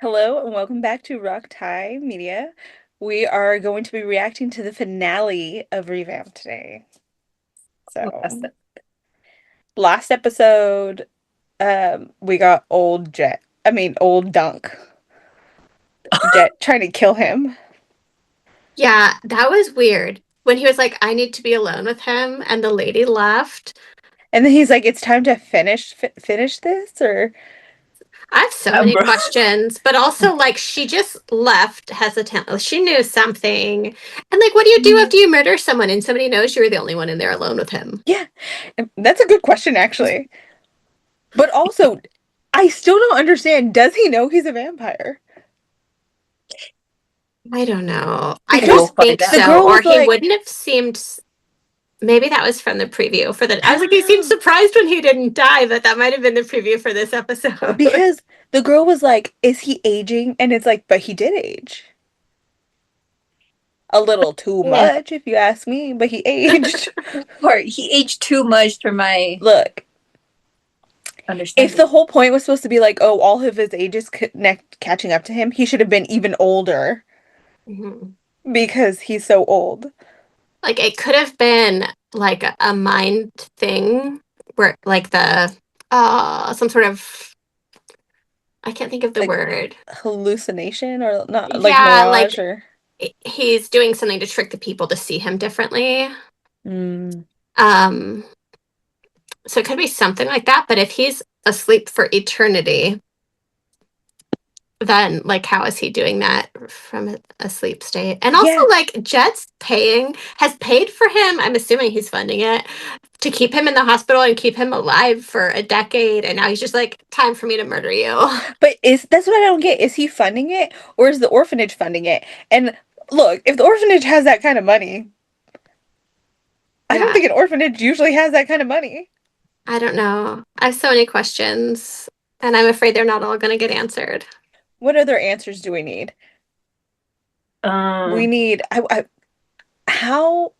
Hello and welcome back to Rock Tie Media. We are going to be reacting to the finale of Revamp today. Last So, last episode, we got old Jet. Old Dunk. Jet trying to kill him. Yeah, that was weird. When he was like, I need to be alone with him, and the lady left. And then he's like, "It's time to finish this," or I have so many Bro. questions, but also like she just left hesitant. She knew something. And like, what do you do after you murder someone and somebody knows you're the only one in there alone with him? yeah, that's a good question actually. But also, I still don't understand. Does he know he's a vampire? I don't know. I Because We'll don't find think the out. so. girl Or was he like, wouldn't have seemed. Maybe that was from the preview for the. I I was like, don't he seemed know. surprised when he didn't die, but that might have been the preview for this episode. Because the girl was like, "Is he aging?" And it's like, "But he did age. A little too Yeah. much, if you ask me, but he aged." Or he aged too much for my Look, if understanding. the whole point was supposed to be like, oh, all of his age is catching up to him, he should have been even older Mhm. because he's so old. Like it could have been like a mind thing where like the some sort of I can't think of the Like word. hallucination or not, like Yeah, like mirage or. he's doing something to trick the people to see him differently. Mm. Um so it could be something like that, but if he's asleep for eternity, then like how is he doing that from a sleep state? And also Yeah, like Jet's paying has paid for him. I'm assuming he's funding it to keep him in the hospital and keep him alive for a decade, and now he's just like, time for me to murder you. but is that's what I don't get. Is he funding it or is the orphanage funding it? And look, if the orphanage has that kind of money, I don't Yeah, think an orphanage usually has that kind of money. I don't know. I have so many questions, and I'm afraid they're not all going to get answered. What other answers do we need? We Um, need how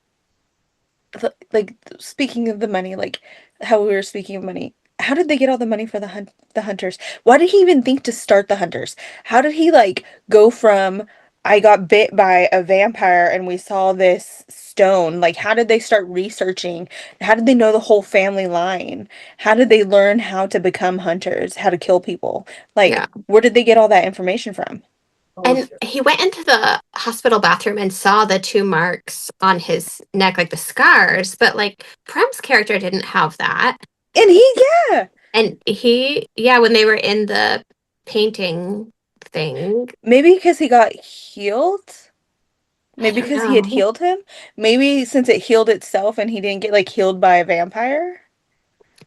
like speaking of the money, like how we were speaking of money. How did they get all the money for the hunters? Why did he even think to start the hunters? How did he like go from I got bit by a vampire and we saw this stone? Like how did they start researching? How did they know the whole family line? How did they learn how to become hunters, how to kill people? Like Yeah. where did they get all that information from? And he went into the hospital bathroom and saw the two marks on his neck, like the scars, but like Prem's character didn't have that. And he, yeah, And yeah, when they were in the painting thing, maybe because he got healed. I Maybe don't because he had know. healed him. Maybe since it healed itself and he didn't get like healed by a vampire.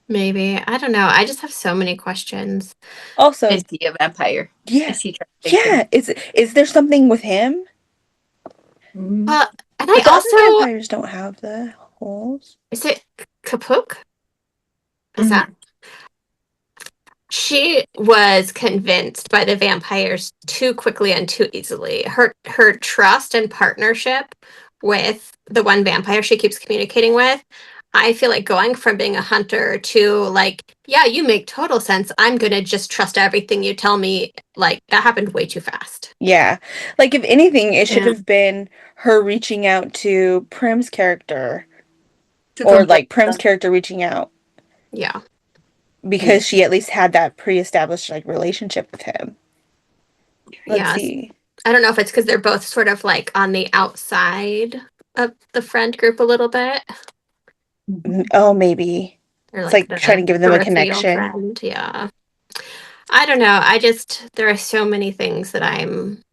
Maybe. I don't know. I just have so many questions. Also, is he a vampire? yeah, Is he transfixing? yeah. Is there something with him? Mm. Uh, and I But the other also, vampires don't have the holes. is it Kapuk? Is that? Mhm. She was convinced by the vampires too quickly and too easily. Her trust and partnership with the one vampire she keeps communicating with, I feel like going from being a hunter to like, yeah, you make total sense. I'm gonna just trust everything you tell me. Like that happened way too fast. Yeah. Like if anything, it should Yeah. have been her reaching out to Prim's character To or confirm like Prim's them. character reaching out Yeah. Yeah. because she at least had that pre-established like relationship with him. Let's Yes. see. I don't know if it's because they're both sort of like on the outside of the friend group a little bit. Mhm. Oh, maybe. They're It's like like trying to the give them a peripheral connection. friend. Yeah. I don't know. I just, there are so many things that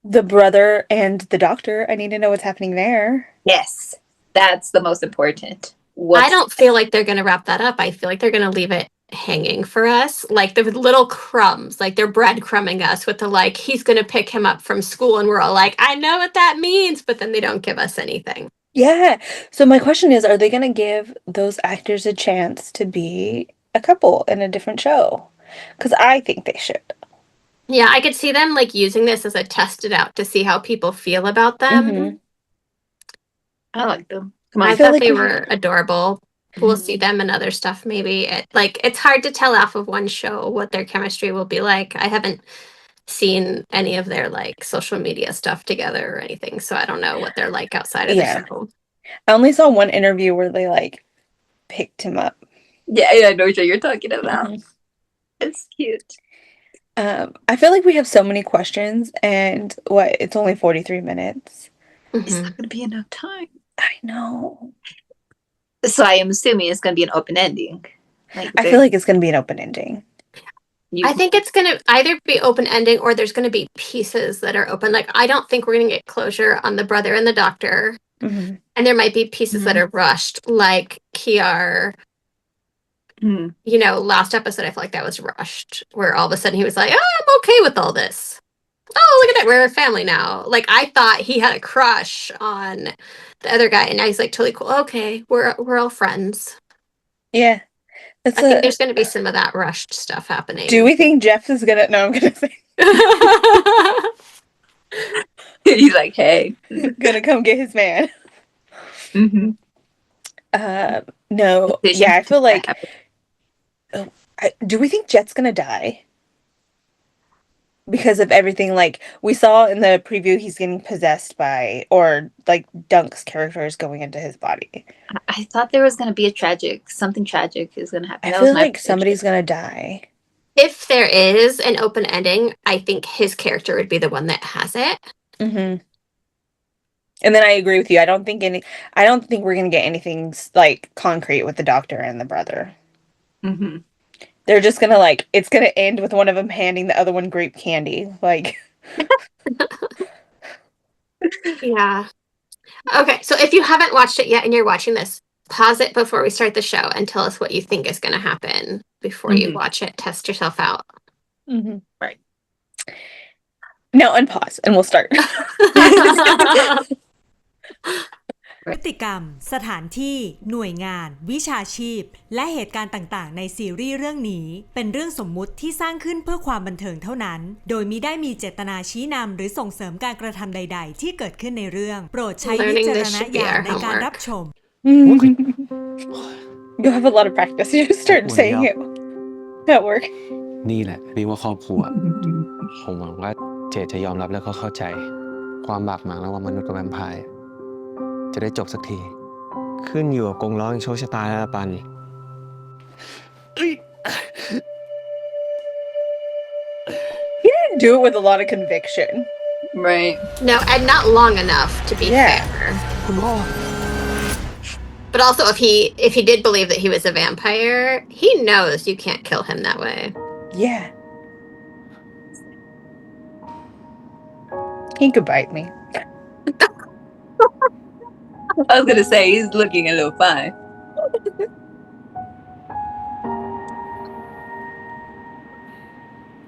The brother and the doctor. I need to know what's happening there. Yes, that's the most important. I What's don't feel like they're going to wrap that up. I feel like they're going to leave it hanging for us. Like the little crumbs, like they're breadcrumbing us with the like, he's going to pick him up from school. And we're all like, I know what that means. But then they don't give us anything. Yeah. So my question is, are they going to give those actors a chance to be a couple in a different show? Because I think they should. Yeah, I could see them like using this as a test it out to see how people feel about them. Hmm. I like them. Come I I on. feel thought like they we. were adorable. We'll see them in other stuff maybe. Like it's hard to tell off of one show what their chemistry will be like. I haven't seen any of their like social media stuff together or anything, so I don't know what they're like outside of the show. I only saw one interview where they like picked him up. Yeah, I know what you're talking about. Mhm. It's cute. I feel like we have so many questions, and it's only 43 minutes. It's not going to be enough time. I know. So I am assuming it's going to be an open ending. Like I feel like it's going to be an open ending. I think it's going to either be open ending or there's going to be pieces that are open. Like, I don't think we're going to get closure on the brother and the doctor. Mm-hmm. And there might be pieces that are rushed, like Kiar. You know, last episode, I feel like that was rushed, where all of a sudden he was like, oh, I'm okay with all this. Oh, look at that. We're a family now. Like, I thought he had a crush on the other guy, and now he's like totally cool. Okay, we're all friends. Yeah. I think there's going to be some of that rushed stuff happening. Do we think Jeff is going to... No, I'm going to say... He's like, hey. Gonna come get his man. Mm-hmm. No. Yeah, I feel like... do we think Jet's gonna die? Because of everything, like, we saw in the preview, he's getting possessed by... Or, like, Dunk's character is going into his body. I thought there was going to be something tragic is going to happen. I feel like somebody's gonna die. If there is an open ending, I think his character would be the one that has it. Mm-hmm. And then I agree with you. I don't think we're gonna get anything like concrete with the doctor and the brother. Mm-hmm. They're just gonna like it's gonna end with one of them handing the other one grape candy. Like, yeah. Okay, so if you haven't watched it yet and you're watching this, pause it before we start the show and tell us what you think is going to happen before you watch it. Test yourself out. Mm-hmm. Right. Now unpause and we'll start. พฤติกรรมสถานที่หน่วยงานวิชาชีพและเหตุการณ์ต่างๆในซีรีส์เรื่องนี้เป็นเรื่องสมมุติที่สร้างขึ้นเพื่อความบันเทิงเท่านั้นโดยมิได้มีเจตนาชี้นำหรือส่งเสริมการกระทำใดๆที่เกิดขึ้นในเรื่องโปรดใช้วิจารณญาณในการรับชม You have a lot of practice. You start saying it at work. นี่แหละเรียกว่าครอบครัวผมหวังว่าเจจะยอมรับแล้วก็เข้าใจความบากหมางระหว่างมนุษย์กับแวมไพร์จะได้จบสักทีขึ้นอยู่กับกงล้อแห่งโชคชะตาและปัน He didn't do it with a lot of conviction. Right. No, and not long enough to be fair. But also, if he did believe that he was a vampire, he knows you can't kill him that way. Yeah. He could bite me. I was going to say, he's looking a little fine.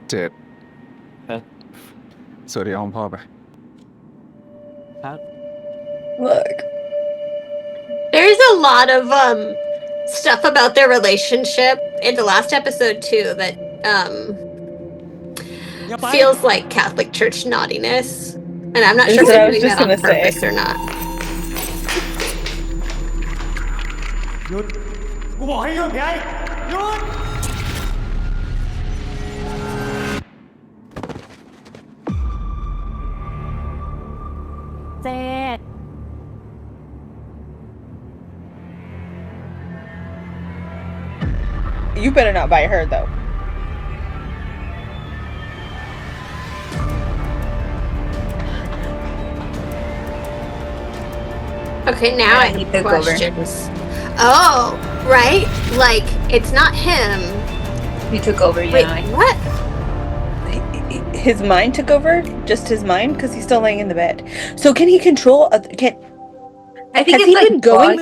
เจ็ดสวัสดีห้องพ่อไป Look. There's a lot of stuff about their relationship in the last episode too that feels like Catholic Church naughtiness, and I'm not sure if they're doing that on purpose or not. หยุดกูบอกให้หยุดไงหยุด เจด You better not bite her though. Okay, now I have questions. Oh, right? Like, it's not him. He took over, Wait, what? His mind took over? Just his mind? Because he's still laying in the bed. So can he control... I think has it's he like been going...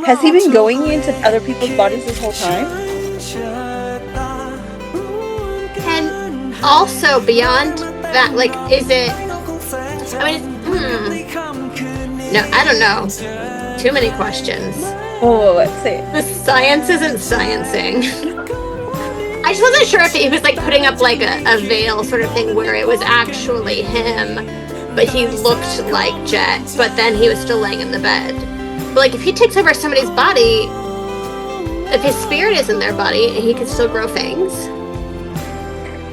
Has he been going into other people's bodies this whole time? And also, beyond that, like, is it... I mean, No, I don't know. Too many questions. Oh, let's see. The science isn't sciencing. I just wasn't sure if he was like putting up like a veil sort of thing where it was actually him, but he looked like Jet, but then he was still laying in the bed. But like if he takes over somebody's body, if his spirit is in their body, he can still grow fangs.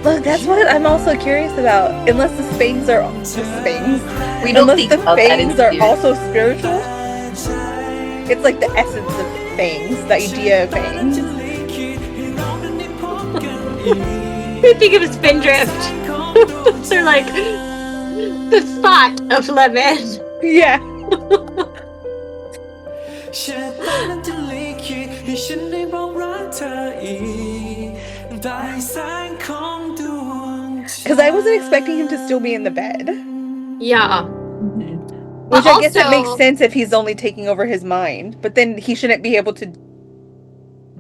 Look, that's what I'm also curious about. Unless the Spangs are the Spangs. We don't Unless think the about that in Fangs are series. also spiritual. It's like the essence of Fangs, the idea of Fangs. I think of Spindrift. They're like the thought of lemon. Yeah. ชะตานั้นจะลิขิตให้ฉันได้บอกรักเธออีกได้แสงของดวงใจ Because I wasn't expecting him to still be in the bed. Yeah. Which But I guess it makes also- sense if he's only taking over his mind. But then he shouldn't be able to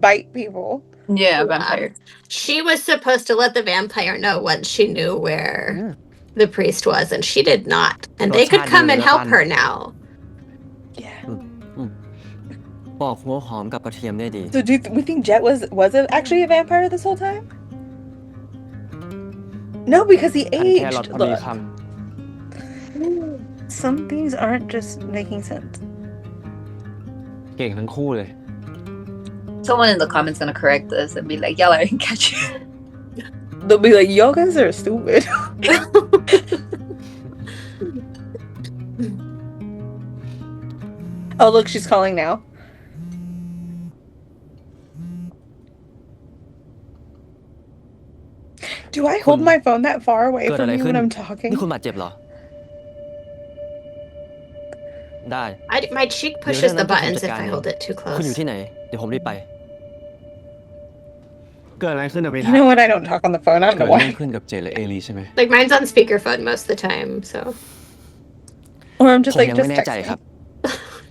bite people. Yeah, vampire. She was supposed to let the vampire know once she knew where the priest was, and she did not. And they could come and help her now. Yeah. ปอกหัวหอมกับกระเทียมได้ดี So we think Jet actually a vampire this whole time? No, because he หั่นแครอท aged. พอดี Look, ค some things aren't just making sense. ำเก่งทั้งคู่เลย Someone in the comments gonna correct us and be like, "Y'all are in catch." They'll be like, "Y'all guys are stupid." Oh, look, she's calling now. Do I hold my phone that far away เกิด from อะไร you ขึ้น when I'm talking? นี่คุณบาดเจ็บเหรอ ได้ My cheek pushes the buttons if I hold it too คุณอยู่ close. ที่ไหน เดี๋ยวผมรีบไป เกิดอะไรขึ้นอะไป You know what? I don't talk on the phone. I don't เกิด know เรื่อง why. ขึ้นกับเจและเอลีใช่ไหม Like mine's on speakerphone most of the time, so Or I'm ผ just ม like, ยัง just ไม่แน่ text ใจ me. ครับ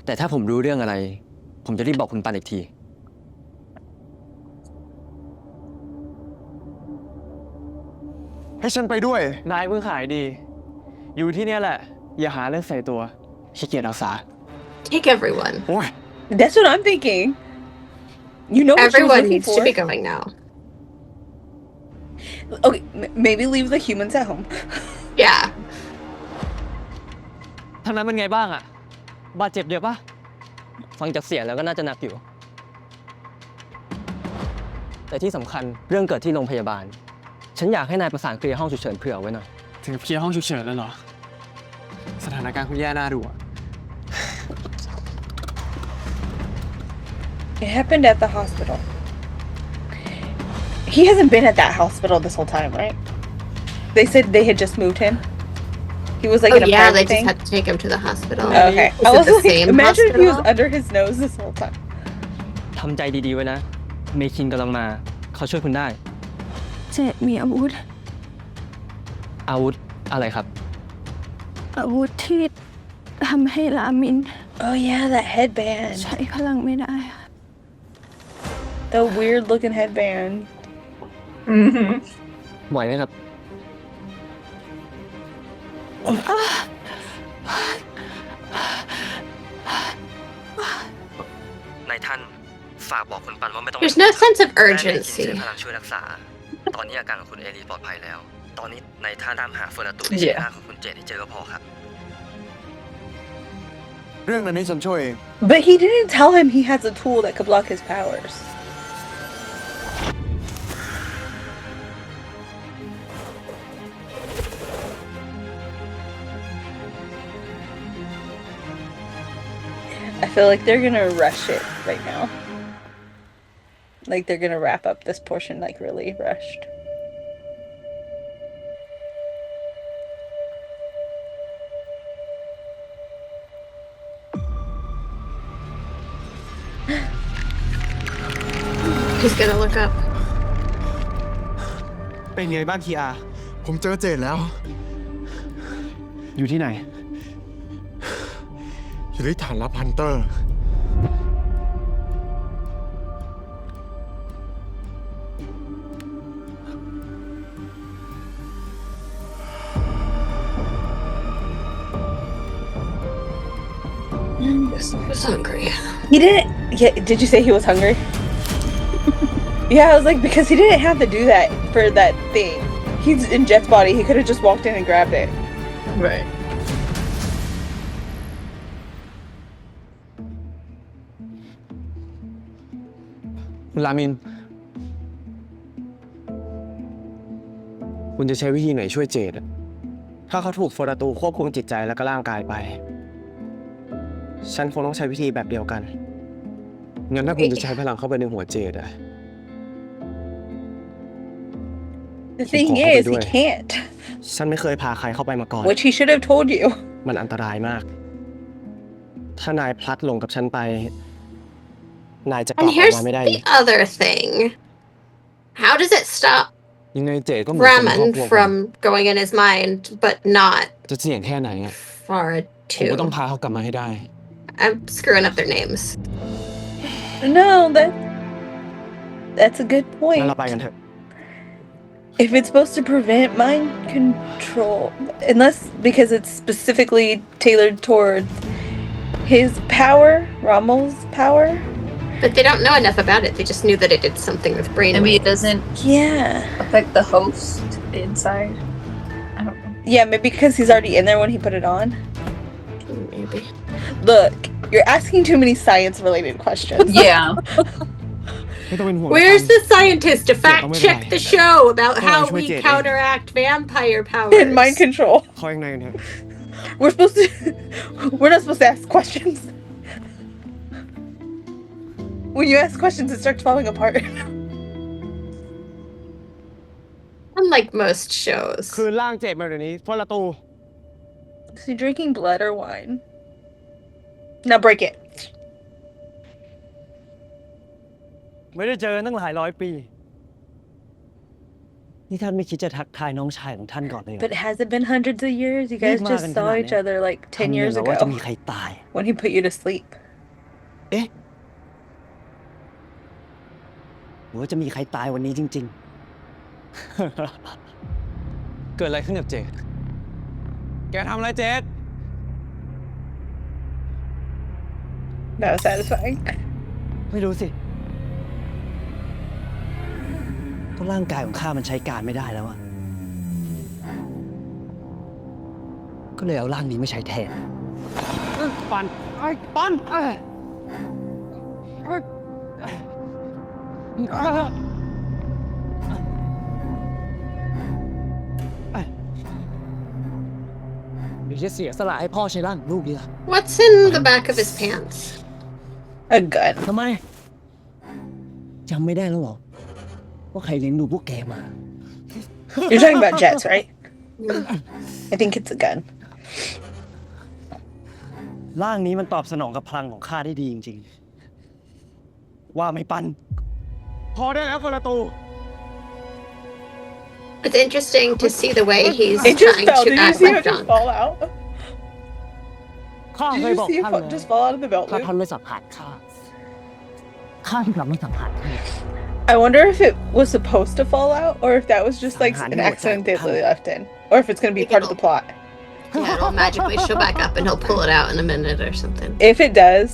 แต่ถ้าผมรู้เรื่องอะไร ผมจะรีบบอกคุณปันอีกที ให้ฉันไปด้วย นายเพิ่งขายดี อยู่ที่เนี่ยแหละ อย่าหาเรื่องใส่ตัวขี้เกียจอาสา take everyone. โอ้ย That's what I'm thinking. You know what she was Everyone looking needs for. to be going now. Okay, maybe leave the humans at home. Yeah. ทางนั้นเป็นไงบ้างอะบาดเจ็บเยอะปะฟังจากเสียงแล้วก็น่าจะหนักอยู่ แต่ที่สำคัญเรื่องเกิดที่โรงพยาบาล ฉันอยากให้นายประสานเคลียร์ห้องฉุกเฉินเผื่อไว้หน่อย ถึงกับเคลียร์ห้องฉุกเฉินแล้วเหรอ สถานการณ์คุณแย่น่าดูอะ It happened at the hospital. He hasn't been at that hospital this whole time, right? They said they had just moved him. He was like Oh in a yeah, private they just thing. had to take him to the hospital. Okay. Is I it was the like, same imagine if he was hospital? under his nose this whole time. ทำใจดีๆไว้นะ เมคินกำลังมา เขาช่วยคุณได้ เจดมีอาวุธ อาวุธอะไรครับ อาวุธที่ทำให้รามิน Oh yeah, that headband. ใช้พลังไม่ได้ The weird looking headband. Mm-hmm. ไหวไหมครับ นายท่าน ฝากบอกคุณปันว่าไม่ต้อง There's no sense of ได้เมคิน urgency. ใช้พลังช่วยรักษา ตอนนี้อาการของคุณเอลีปลอดภัยแล้ว ตอนนี้นายท่านตามหาเฟอร์ราตูที่ใช้หน้าของคุณเจดให้เจอก็พอครับ เรื่องนั้นให้ฉันช่วยเอง But he didn't tell him he has a tool that could block his powers. I feel like they're gonna rush it right now. Like they're gonna wrap up this portion like really rushed. He's gonna look up. เป็นไงบ้างทีอา ผมเจอเจนแล้ว อยู่ที่ไหน อยู่ที่ฐานลับฮันเตอร์ Who's hungry? He didn't. Yeah, did you say he was hungry? Yeah, I was like, because he didn't have to do that for that thing. He's in Jet's body. He could have just walked in and grabbed it. Right. คุณรามิน คุณจะใช้วิธีไหนช่วยเจดอะถ้าเขาถูกโฟราตูควบคุมจิตใจแล้วก็ร่างกายไป ฉันคงต้องใช้วิธีแบบเดียวกัน งั้นถ้าคุณจะใช้พลังเข้าไปในหัวเจดอะ The thing is, he can't. ฉันไม่เคยพาใครเข้าไปมาก่อน Which he should have told you. มันอันตรายมาก ถ้านายพลัดหลงกับฉันไป นายจะกลับ And ออก here's มาไม่ได้ the other thing. How does it stop ยังไงเจดก็เหมือนคนในครอบ Raman ครัวผม from going in his mind, but not จะเสี่ยงแค่ไหนอะ Farah ผมก็ต้อง too? พาเขากลับมาให้ได้ I'm screwing up their names. No, that's a good งั้น point. เราไปกันเถอะ If it's supposed to prevent mind control, unless because it's specifically tailored towards his power, Rommel's power. But they don't know enough about it. They just knew that it did something with Maybe brainwave. it doesn't Yeah. affect the host inside. I don't know. Yeah, maybe because he's already in there when he put it on. Maybe. Look, you're asking too many science-related questions. Yeah. ไม่ต้องเป็นห่วง Where's the scientist to fact Oh, check wait. the show about Oh, how it's we with Jade. counteract vampire powers? And mind control. คอยข้างในกันเถอะ We're not supposed to ask questions. When you ask questions, it starts falling apart. Unlike most shows. คืนร่างเจดมาเดี๋ยวนี้โฟราตู Is he drinking blood or wine? Now break it. ไม่ได้เจอตั้งหลายร้อยปี นี่ท่านไม่คิดจะทักทายน้องชายของท่านก่อนเลยเหรอ But has it been hundreds of years? You guys Big just Magan sawขนาด each เนี้ย other like 10 ทำ years อย่างว่าจะมี ago ใครตาย when he put you to sleep. เอ๊ะหรือว่าจะมีใครตายวันนี้จริง เกิดอะไรขึ้นกับเจด แกทำอะไรเจด That was satisfying. ๆ ไม่รู้สิก็ร่างกายของข้ามันใช้การไม่ได้แล้วอะก็เลยเอาร่างนี้มาใช้แทน ปันไอ้ปัน เดี๋ยวจะเสียสละให้พ่อใช้ร่างลูกดีละ What's in the back of his pants? A gun. ทำไมจำไม่ได้แล้วเหรอ ว่าใครเลี้ยงดูพวกแกมา You're talking about jets, right? I think it's a gun. ร่างนี้มันตอบสนองกับพลังของข้าได้ดีจริงๆ ว่าไม่ปัน พอได้แล้วโฟราตู It's interesting to see the way he's It just trying fell. to Did you act see like it just drunk. fall out? ข้า Did เคย you บอก see it ท่าน fall, แล้ว just fall out of the belt ถ้า loop? ท่านไม่สัมผัสข้าที่เราไม่สัมผัสท่าน I wonder if it was supposed to fall out or if that was just like an accident they left in. Or if it's going to be part of the plot. Yeah, it'll magically show back up and he'll pull it out in a minute or something. If it does,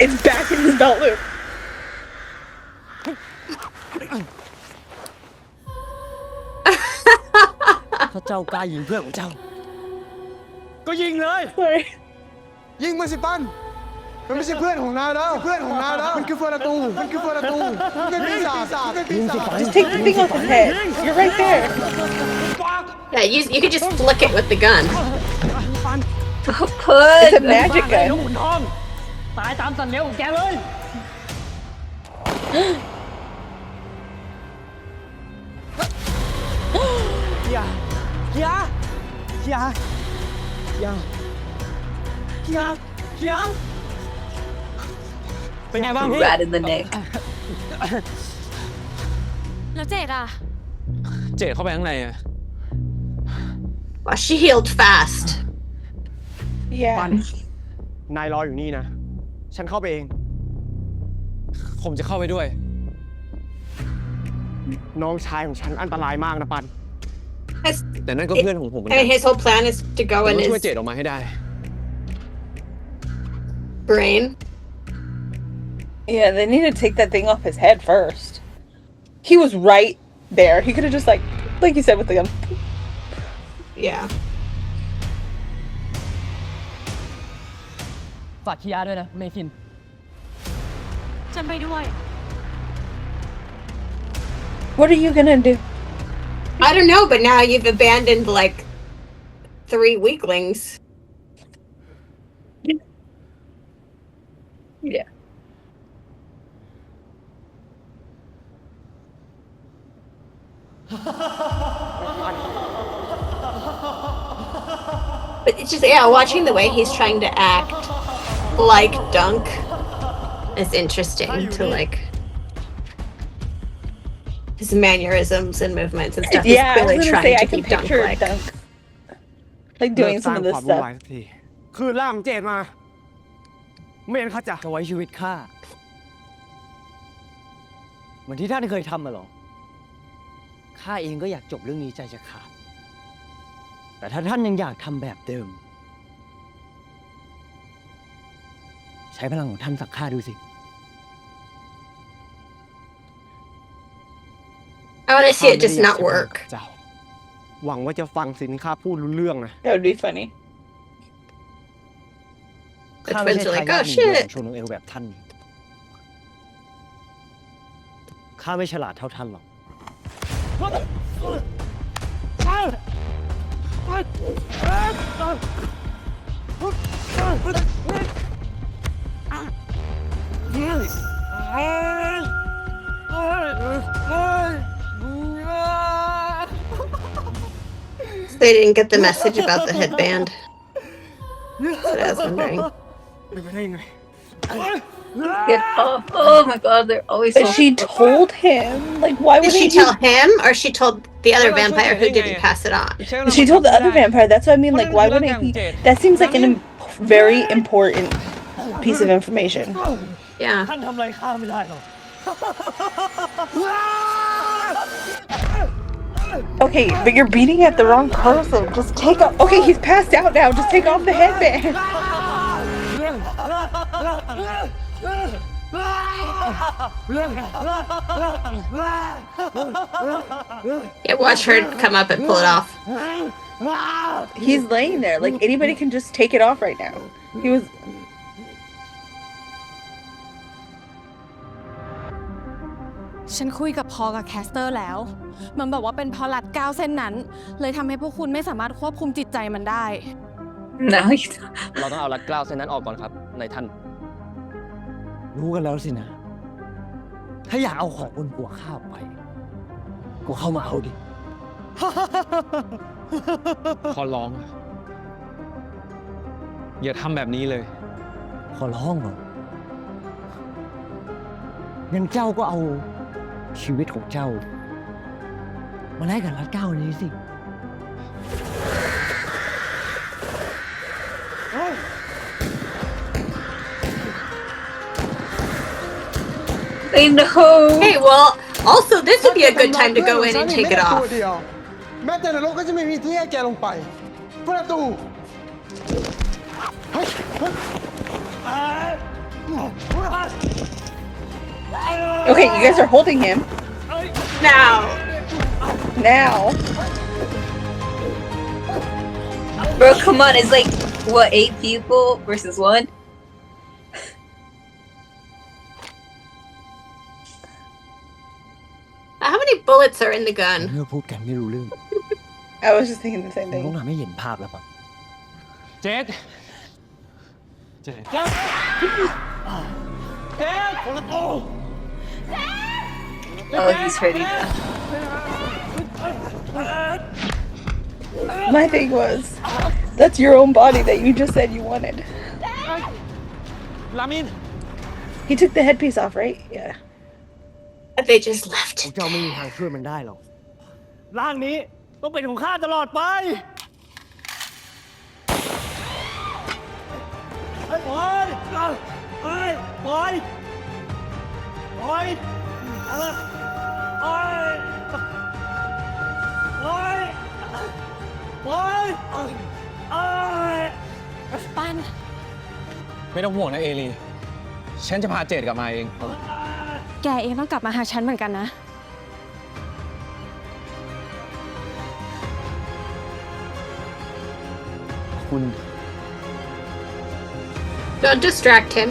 it's back in his belt loop. ถ้าเจ้ากล้ายิงเพื่อนของเจ้า ก็ยิงเลย Sorry. ยิงมันสิปัน มันไม่ใช่เพื่อนของนายนะเพื่อนของนายนะมันคือโฟราตู มันคือโฟราตูมันเป็นปีศาจมันเป็นปีศาจ Just take the thing off his head. You're right there. Yeah, you could just flick it with the gun. It's a magic ไอ้ gun. ลูกขุนทอง ตายตามสันเลี้ยวของแกเลย อย่า อย่า อย่า อย่า อย่า อย่า เป็นไงบ้างพี่ Rat in the neck. แล้วเจดอ่ะ เจดเข้าไปข้างในอะ Wow, she healed fast. Yeah. นายรออยู่นี่นะ ฉันเข้าไปเอง ผมจะเข้าไปด้วย น้องชายของฉันอันตรายมากนะปัน His, แต่นั่นก็เพื่อนของผมเหมือน I กัน mean, his whole plan is to ผม go in ต้องช่วย his เจดออกมาให้ได้ brain. Yeah, they need to take that thing off his head first. He was right there. He could have just like you said with the gun. Yeah. ฝากคียาด้วยนะ เมคิน ฉันไปด้วย What are you gonna do? I don't know, but now you've abandoned like 3 weaklings. Yeah. But it's just, yeah, watching the way he's trying to act like Dunk is interesting to like his mannerisms and movements and stuff. Yeah, He's I was clearly gonna say trying I to can be Dunk picture like. Dunk like เลิก doing ส some ร้าง of ค this วามวุ่น stuff. วายสักทีคือล่ามเจตมาไม่งั้นข้าจะไว้ชีวิตข้าเหมือนที่ท่านเคยทำมาหรอข้าเองก็อยากจบเรื่องนี้ใจจะขาดแต่ถ้าท่านยังอยากทำแบบเดิมใช้พลังของท่านสักข้าดูสิ I want to see it just not work. เจ้าหวังว่าจะฟังสิ่งที่ข้าพูดรู้เรื่องนะ That would be funny. The ข้าไม่ twins ใช่ are ทา like, ยา oh ทหนึ่งเดียวขอ shit. งโชโนเอลแบบท่านข้าไม่ฉลาดเท่าท่านหรอก They didn't get the message about the headband. That's what I was wondering. เป็นไปได้ยังไง Get off. Oh my god, they're always But so she told him. Like, why Did wouldn't she he? tell him or she told the other vampire who didn't pass it on? She told the other vampire. That's what I mean. Like, why wouldn't he? That seems like a very important piece of information. Yeah. ท่านทำอะไรข้าไม่ได้หรอก Okay, but you're beating at the wrong person. Just take off. Okay, he's passed out now. Just take off the headband. Yeah, watch her come up and pull it off. He's laying there. Like, anybody can just take it off right now. He was. ฉันคุยกับพอกับแคสเตอร์แล้ว มันบอกว่าเป็นเพราะรัดก้าวเส้นนั้น เลยทำให้พวกคุณไม่สามารถควบคุมจิตใจมันได้ now. เราต้องเอารัดเกล้าเส้นนั้นออกก่อนครับนายท่าน รู้กันแล้วสินะ ถ้าอยากเอาของบนหัวข้าไปก็เข้ามาเอาดิ ขอร้องอะอย่าทำแบบนี้เลย ขอร้องเหรองั้นเจ้าก็เอาชีวิตของเจ้า มาแลกกับรัดเกล้านี้สิ I know. Hey, well, also this would be a good time to go in and take it off. แม้แต่นรกก็จะไม่มีที่ให้แกลงไปประตู Okay, you guys are holding him. Now. Now. Bro, come on. It's like, what, 8 people versus 1? How many bullets are in the gun? เมื่อพูดกันไม่รู้เรื่อง I was just thinking the same ผมต้อง thing. ทำให้เห็นภาพแล้วป่ะ เจ็ด Oh, he's hurting now. My thing was, that's your own body that you just said you wanted. ลามิน He took the headpiece off, right? Yeah. They just left พวก it เจ้าไม่มีทางช่วยมันได้หรอก ร่างนี้ต้องเป็นของข้าตลอดไปไอ้บอยไอ้บอยบอยบอยบอยบอยปัน ไม่ต้องห่วงนะเอลี ฉันจะพาเจดกลับมาเอง แกเองต้องกลับมาหาฉันเหมือนกันนะ คุณ Don't distract him.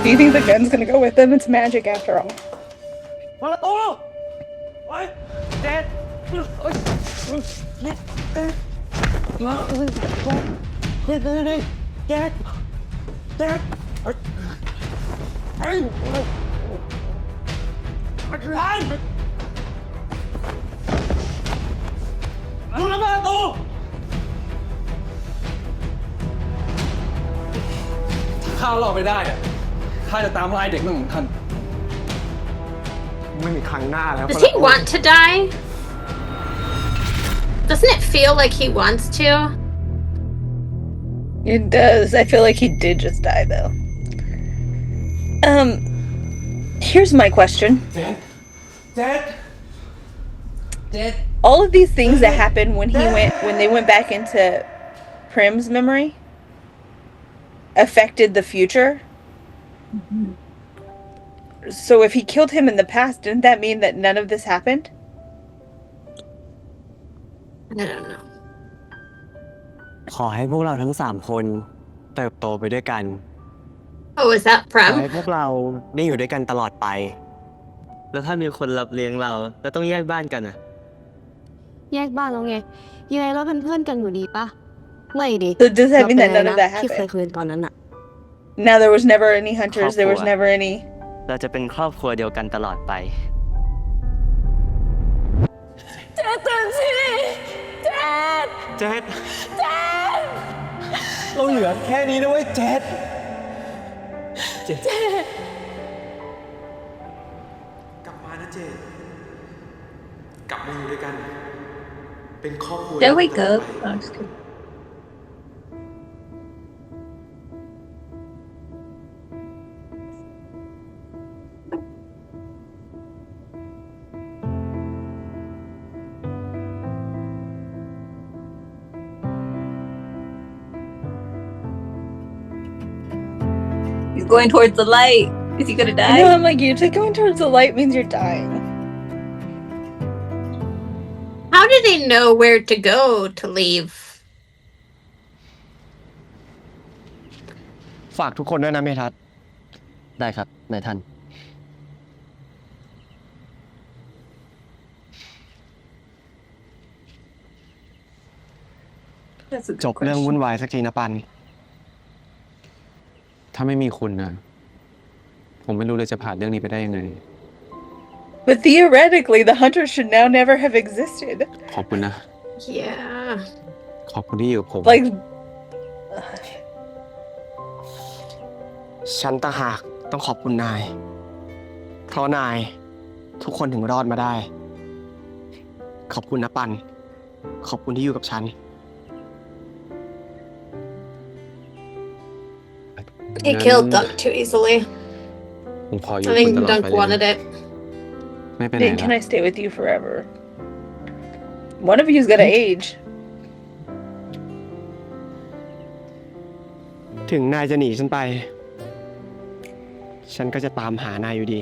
He Do you think the gun's gonna go with them? It's magic after all. มาละโต้โอ้ยเจ็ดโอ้ยเจ็ดมาเอ้ยเจ็ดเจ็ดเจ็ดเจ็ดเอ้ยเอ้ยร้านเอาละมาโต้ถ้าข้าเราไม่ได้อะข้าจะตามล่าเด็กนั่นของท่านไม่มีครั้งหน้าแล้ว Does he want to die? Doesn't it feel like he wants to? It does. I feel like he did just die though. Here's my question. Dad. All of these things that happened when they went back into Prim's memory affected the future. So if he killed him in the past, didn't that mean that none of this happened? I don't know. ขอให้พวกเราทั้ง3 คนเติบโตไปด้วยกัน Oh, is that ขอให้ Prem? พวกเราได้อยู่ด้วยกันตลอดไป แล้วถ้ามีคนรับเลี้ยงเราแล้วต้องแยกบ้านกันอ่ะ แยกบ้านแล้วไงยังไงเราเป็นเพื่อนกันอยู่ดีปะไม่ดิ So does that mean that เรา none เป็ of นอะไร that นะที่เคย happened? คุยตอนนั้นอะ Now there was never any hunters. There was never any. เราจะเป็นครอบครัวเดียวกันตลอดไป เจ็ดตื่นสิเจ็ด เจ็ดเราเหลือแค่นี้นะเว้ยเจ็ดกลับมานะเจ็ดกลับมาอยู่ด้วยกัน เป็นครอบครัว Did I wake up? Oh, just kidding. He's going towards the light. Is he gonna I die? know, I'm like, you're just going towards the light means you're dying. How do they know where to go to leave? ฝากทุกคนด้วยนะเมทัศน์ ได้ครับนายท่าน That's a good จบเรื่อง question. วุ่นวายสักทีนะปัน ถ้าไม่มีคุณนะผมไม่รู้เลยจะผ่านเรื่องนี้ไปได้ยังไง But theoretically, the hunters should now never have existed. ขอบคุณนะ Yeah. ขอบคุณที่อยู่กับผม Like, ฉันต่างหากต้องขอบคุณนาย เพราะนาย ทุกคนถึงรอดมาได้ ขอบคุณนะปัน ขอบคุณที่อยู่กับฉัน He killed Duck too easily. ผมขออยู่ I กับ think คุณตลอด Dunk ไปเลย wanted it. ไม่ไปไหน then can ละ I stay with you forever? One of you's gonna age. ถึงนายจะหนีฉันไป ฉันก็จะตามหานายอยู่ดี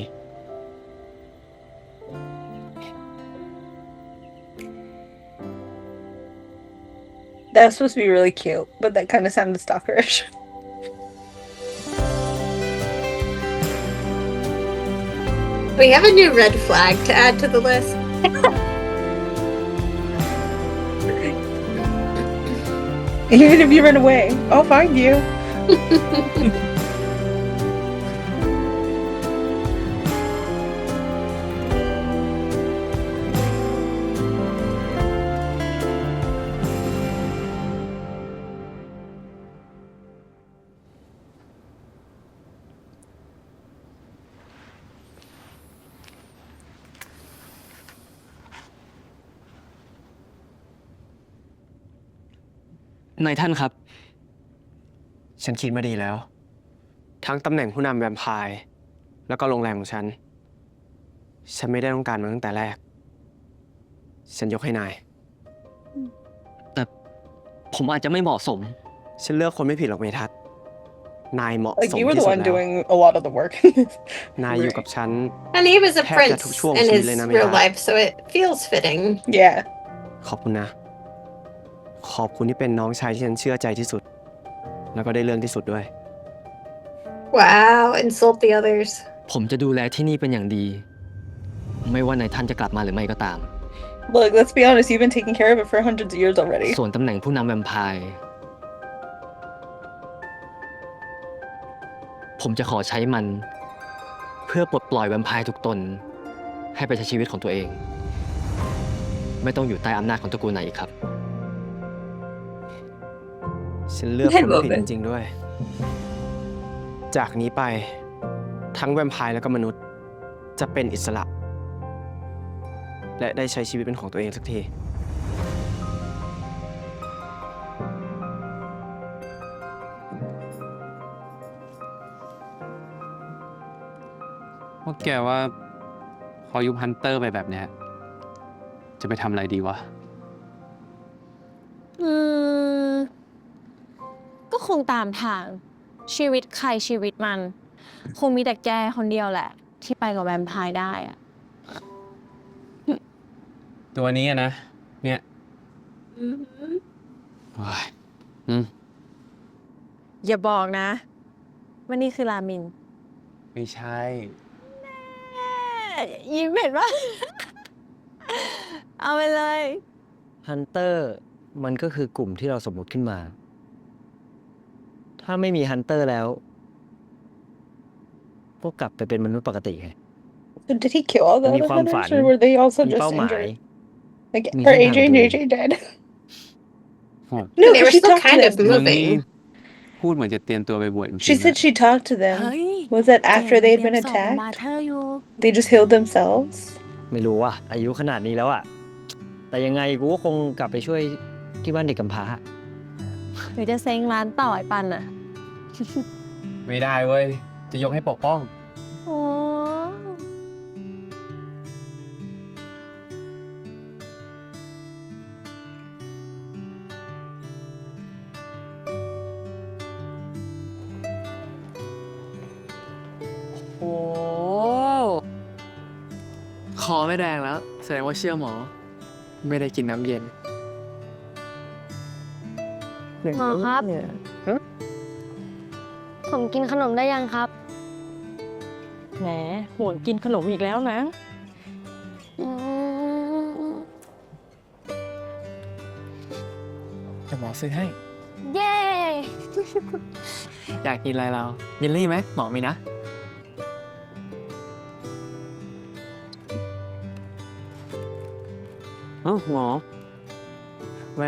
That was supposed to be really cute, but that kind of sounded stalkerish. We have a new red flag to add to the list. Even if you run away, I'll find you.นายท่านครับ ฉันคิดมาดีแล้ว ทั้งตำแหน่งผู้นำแวมไพร์ แล้วก็โรงแรมของฉัน ฉันไม่ได้ต้องการมันตั้งแต่แรก ฉันยกให้นาย แต่ผมอาจจะไม่เหมาะสม ฉันเลือกคนไม่ผิดหรอกเมทัศน์ นายเหมาะ Like สม you were ที่ the สุด one แล้ว doing a lot of the work. นายอยู่กับฉัน And he was a Heck, prince that took so long in to his really not real make life, so it feels fitting. Yeah. ขอบคุณนะ ขอบคุณที่เป็นน้องชายที่ฉันเชื่อใจที่สุด แล้วก็ได้เรื่องที่สุดด้วย Wow, insult the others. ผมจะดูแลที่นี่เป็นอย่างดี ไม่ว่านายท่านจะกลับมาหรือไม่ก็ตาม Look, let's be honest, you've been taking care of it for hundreds of years already. ส่วนตำแหน่งผู้นำแวมไพร์ผมจะขอใช้มัน เพื่อปลดปล่อยแวมไพร์ทุกตน ให้ไปใช้ชีวิตของตัวเอง ไม่ต้องอยู่ใต้อำนาจของตระกูลไหนอีกครับ ฉันเลือกคนผิดจริงๆด้วย จากนี้ไปทั้งแวมไพร์และก็มนุษย์จะเป็นอิสระ และได้ใช้ชีวิตเป็นของตัวเองสักที พวกแกว่าพอยุบฮันเตอร์ไปแบบเนี้ยจะไปทำอะไรดีวะ ก็คงตามทางชีวิตใครชีวิตมัน คงมีแต่แกคนเดียวแหละ ที่ไปกับแวมไพร์ได้อะ ตัวนี้อะนะ เนี่ยว้าย อย่าบอกนะว่านี่คือรามิน ไม่ใช่ ยิ้มเห็นปะ เอาไปเลย ฮันเตอร์มันก็คือกลุ่มที่เราสมมติขึ้นมา ถ้าไม่มีฮันเตอร์แล้ว ก็กลับไปเป็นมนุษย์ปกติไง So did he kill all the มี other ความฝั hunters, น or were they also มี just เป้าหมาย injured? Like, มี are เส้นทาง AJ ของ and ตัวเอง JJ dead? โอ้ No, They 'cause were she still talked to kind of them. มึงนี่ moving. พูดเหมือนจะเตรียมตัวไปบวชจริงๆ She said นะ she talked to them. เฮ้ย Was that เจ after น they เต had รีย been มสอบมา attacked? เธออยู่ They just healed themselves? ไม่รู้อ่ะ อายุขนาดนี้แล้วอ่ะ แต่ยังไงกูก็คงกลับไปช่วยที่บ้านเด็กกำพร้า หรือจะเซ็งร้านต่อไอ้ปันอะ ไม่ได้เว้ย จะยกให้ปกป้อง โอ้ โอ้คอไม่แดงแล้ว แสดงว่าเชื่อหมอ ไม่ได้กินน้ำเย็น หมอครับ ผมกินขนมได้ยังครับ แหมห่วงกินขนมอีกแล้วนะ เดี๋ยวหมอซื้อให้ เย้ อยากกินอะไรเรา เยลลี่ไหมหมอมีนะ เอ้าหมอ แหม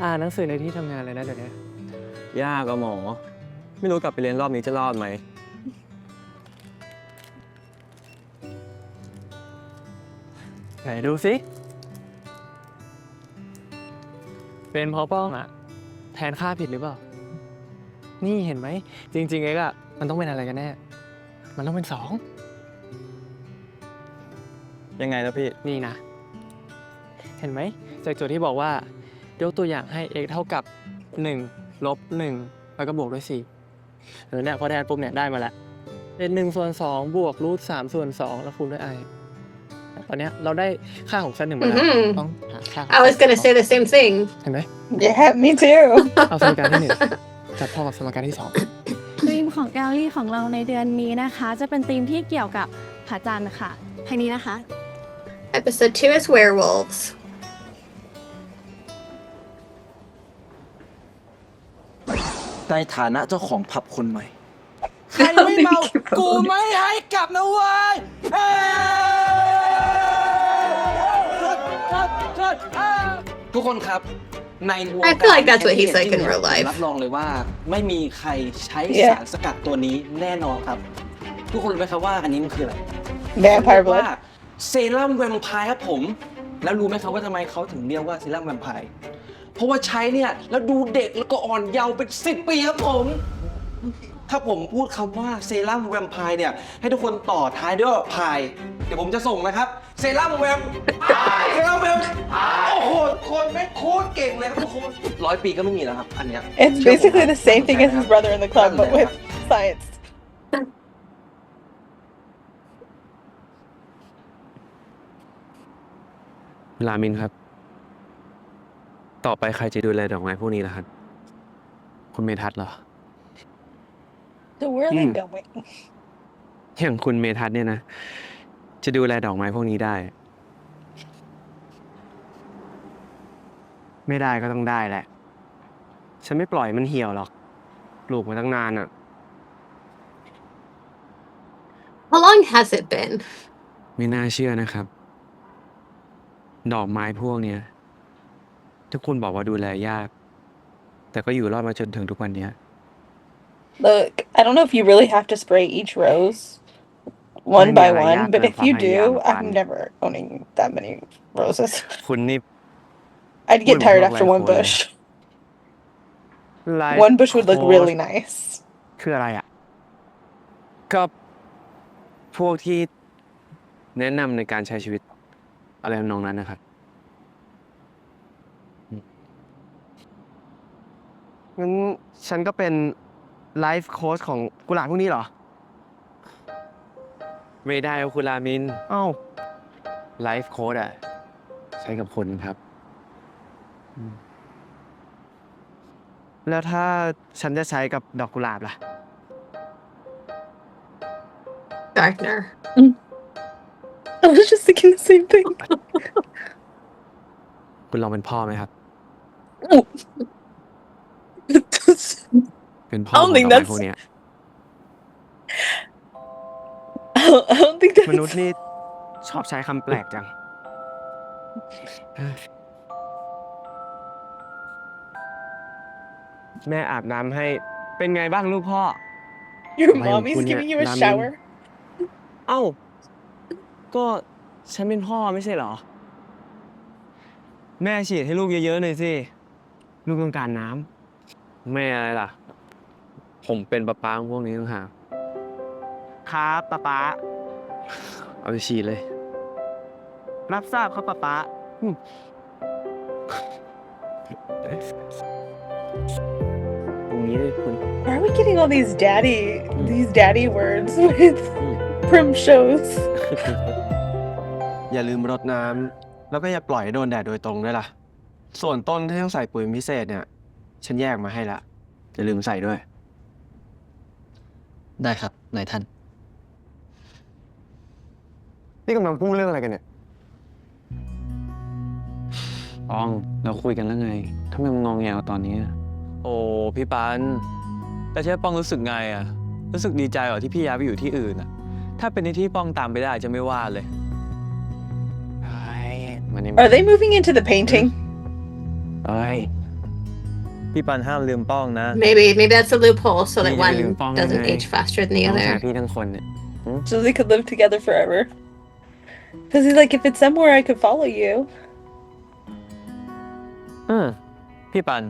อ่านหนังสือในที่ทำงานเลยนะเดี๋ยวนี้ ยากอะหมอ ไม่รู้กลับไปเรียนรอบนี้จะรอดไหม ไหนดูสิ เป็นเพราะป้องอะแทนค่าผิดหรือเปล่า นี่เห็นไหม จริงๆเอ็กอะมันต้องเป็นอะไรกันแน่ มันต้องเป็น2 ยังไงนะพี่ นี่นะ เห็นไหมจากโจทย์ที่บอกว่ายกตัวอย่างให้ x เท่ากับ1ลบ1แล้วก็บวกด้วย4เนี่ยพอแทนปุ๊บเนี่ยได้มาแล้วเป็น1ส่วน2บวกรูท3ส่วน2แล้วคูณด้วย i ตอนเนี้ยเราได้ค่าของชั้น1มาแล้ว Mhm. ต้องหาค่าของ I was gonna say the same thing. เห็นไหม Yeah, me too. เอาสมการที่1จับพอกับสมการที่2 ธีมของแกลลี่ของเราในเดือนนี้นะคะ จะเป็นธีมที่เกี่ยวกับพระจันทร์ค่ะทางนี้นะคะ Episode 2 is werewolves. ในฐานะเจ้าของผับคนใหม่ ใครไม่เมา กูไม่ให้กลับนะเว้ยเฮ้ย ทุกคนครับ ในวง I การ feel like that's what he's like in เนี่ย real life. รับรองเลยว่าไม่มีใครใช้ Yeah. สารสกัดตัวนี้แน่นอนครับ ทุกคนรู้ไหมครับว่าอันนี้มันคืออะไร Vampire ว่า blood. เซรั่มแวมไพร์ครับผม แล้วรู้ไหมครับว่าทำไมเขาถึงเรียกว่าเซรั่มแวมไพร์เพราะว่าใช้เนี่ยแล้วดูเด็กแล้วก็อ่อนเยาว์เป็น10 ปีครับผม ถ้าผมพูดคำว่าเซรั่มแวมไพร์เนี่ยให้ทุกคนต่อท้ายด้วยพายเดี๋ยวผมจะส่งนะครับเซรั่มแวมเซรั่มแวมโอ้โหคนแม่งโคตรเก่งเลยครับทุกคน100 ปีก็ไม่มีแล้วครับอันเนี้ย It's basically the same thing as his brother in the club, but with science. ลามินครับ ต่อไปใครจะดูแลดอกไม้พวกนี้ล่ะครับ คุณเมทัศน์เหรอ So where are they going? อย่างคุณเมทัศน์เนี่ยนะ จะดูแลดอกไม้พวกนี้ได้ ไม่ได้ก็ต้องได้แหละ ฉันไม่ปล่อยมันเหี่ยวหรอก ปลูกมาตั้งนานอ่ะ How long has it been? ไม่น่าเชื่อนะครับ ดอกไม้พวกเนี้ยทุกคนบอกว่าดูแลยาก แต่ก็อยู่รอดมาจนถึงทุกวันเนี้ย Look, I don't know if you really have to spray each rose one by one, but if you do, I'm never owning that many roses. คุณนี่ I'd get tired after one bush. One bush would look really nice. คืออะไรอ่ะ ก็พวกที่แนะนำในการใช้ชีวิตอะไรทำนองนั้นนะครับงั้นฉันก็เป็นไลฟ์โค้ชของกุหลาบพวกนี้เหรอ ไม่ได้ครับคุณรามิน เอ้าไลฟ์โค้ชอ่ะ ใช้กับคนครับ แล้วถ้าฉันจะใช้กับดอกกุหลาบล่ะ Gardener. I was just thinking the same thing. คุณลองเป็นพ่อไหมครับ Oh. เป็นพ่อของดอกไม้พวกเนี้ย I don't think มนุษ that's ย์นี่ชอบใช้คำแปลกจัง แม่อาบน้ำให้ เป็นไงบ้างลูกพ่อ your อะไรของ mommy's คุณเนี่ย giving you a รามิน shower. เอ้า ก็ฉันเป็นพ่อไม่ใช่เหรอ แม่ฉีดให้ลูกเยอะๆหน่อยสิ ลูกต้องการน้ำแม่อะไรล่ะ ผมเป็นป๊าป๊าของพวกนี้ต่างหากครับป๊าป๊า เอาไปฉีดเลย รับทราบครับป๊าป๊าตรงนี้เลยคุณ Why are we getting all these daddy words with prim shows? อย่าลืมรดน้ำแล้วก็อย่าปล่อยให้โดนแดดโดยตรงด้วยล่ะ ส่วนต้นที่ต้องใส่ปุ๋ยพิเศษเนี่ย ฉันแยกมาให้ละอย่าลืมใส่ด้วย ได้ครับนายท่าน นี่กำลังพูดเรื่องอะไรกันเนี่ยปองเราคุยกันแล้วไงทำไมมันงองแงวตอนนี้ โอ้พี่ปันแต่เชฟป้องรู้สึกไงอะรู้สึกดีใจเหรอที่พี่ย้ายไปอยู่ที่อื่นอะถ้าเป็นในที่ป้องตามไปได้จะไม่ว่าเลย Are they moving into the painting? เอ้ย พี่ปันห้ามลืมป้องนะ Maybe that's a loophole so that นี่จะไปลืม one ป้อง doesn't ยังไง age faster than the น้องชาย other. พี่ทั้งคนเนี่ย So they could live together forever. Because he's like, if it's somewhere I could follow you. พี่ปัน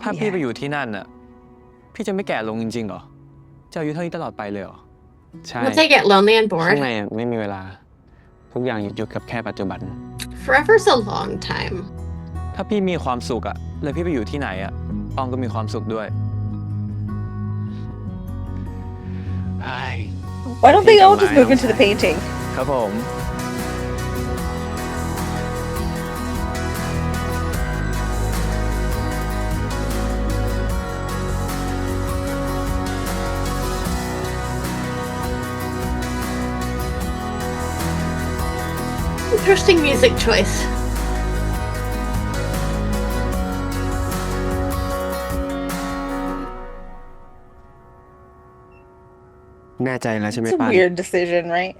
ถ้าพี่ไปอยู่ที่นั่นน่ะ พี่จะไม่แก่ลงจริงๆเหรอ จะอายุเท่านี้ตลอดไปเลยเหรอ ใช่ Won't they get lonely and ข้าง bored? ในอะไม่มีเวลา ทุกอย่างหยุดกับแค่ปัจจุบัน Forever's a long time. ถ้าพี่มีความสุขอะแล้วพี่ไปอยู่ที่ไหนอะป้องก็มีความสุขด้วย Why don't they all just move into the painting? ครับผม Interesting music choice. แน่ใจแล้วใช่ไหม It's a ป้า weird decision, right?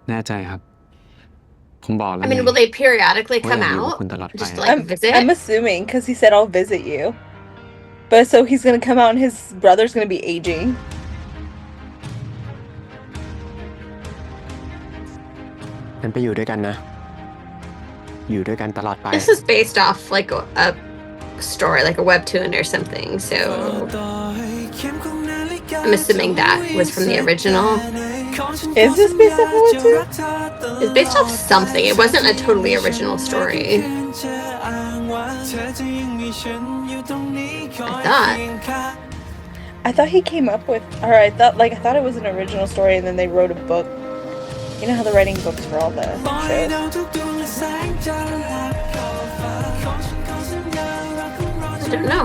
แน่ใจครับ ผมบอกแล้ว I mean, ไง will they periodically ว่า come อยากอยู่กับ out? คุณตลอดไป Just to, like, visit? I'm assuming because he said I'll visit you. But so he's gonna come out and his brother's gonna be aging. งั้นไปอยู่ด้วยกันนะ อยู่ด้วยกันตลอดไป This is based off like a story, like a webtoon or something. So I'm assuming that was from the original. Is this based off of it too? It's based off something. It wasn't a totally original story. I thought he came up with, or I thought it was an original story and then they wrote a book. You know how they're writing books for all the shows. I don't know.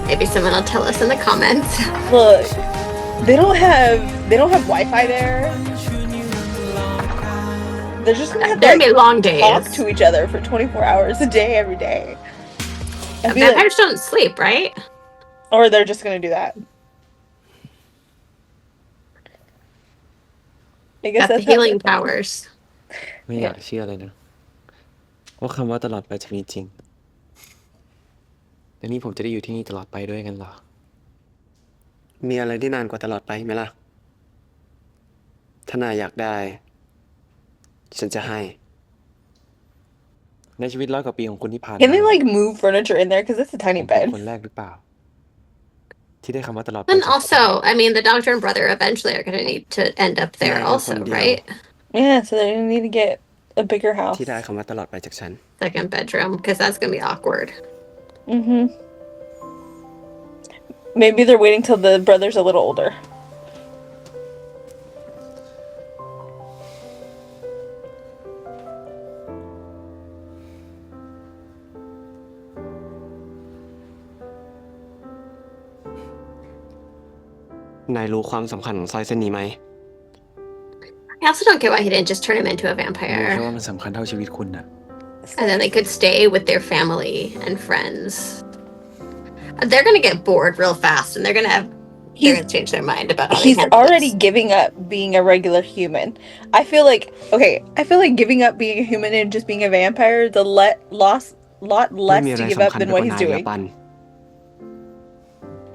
Maybe someone will tell us in the comments. Look, they don't have Wi-Fi there. They're just gonna have to They're gonna be long talk days. to each other for 24 hours a day, every day. I feel Vampires don't sleep, right? Or they're just gonna do that. I guess Got the that's how they're healing planning. powers. ไม่อยากเชื่อเลยนะว่าคำว่าตลอดไปจะมีจริงแล้วนี่ผมจะได้อยู่ที่นี่ตลอดไปด้วยกันเหรอ มีอะไรที่นานกว่าตลอดไปไหมล่ะ ถ้านายอยากได้ ฉันจะให้ ในชีวิต100 กว่าปีของคุณที่ผ่าน Can they มา like move furniture in there? Because it's a ผ tiny มเป็น bed. คนแรกหรือเปล่า ที่ได้คำว่าตลอดไป And จากคุณ also, I mean, the doctor and brother eventually are gonna need to end up there Yeah, also, one deal. right? Yeah, so they're gonna need to get a bigger house. ที่ได้คำว่าตลอดไปจากฉัน Second bedroom, because that's gonna be awkward. Mm-hmm. Maybe they're waiting till the brother's a little older. นายรู้ความสำคัญของสร้อยเส้นนี้ไหม I also don't get why he didn't just turn him into a รู้แค่ vampire. ว่ามันสำคัญเท่าชีวิตคุณน่ะ And then they could stay with their family and friends. They're gonna get bored real fast, and they're gonna change their mind about how they He's handle already this. giving up being a regular human. I feel like giving up being a human and just being a vampire is a lot ไม่ less มีอะไร to give สำ up คัญ than ไป what กว่า he's นาย doing. ปัน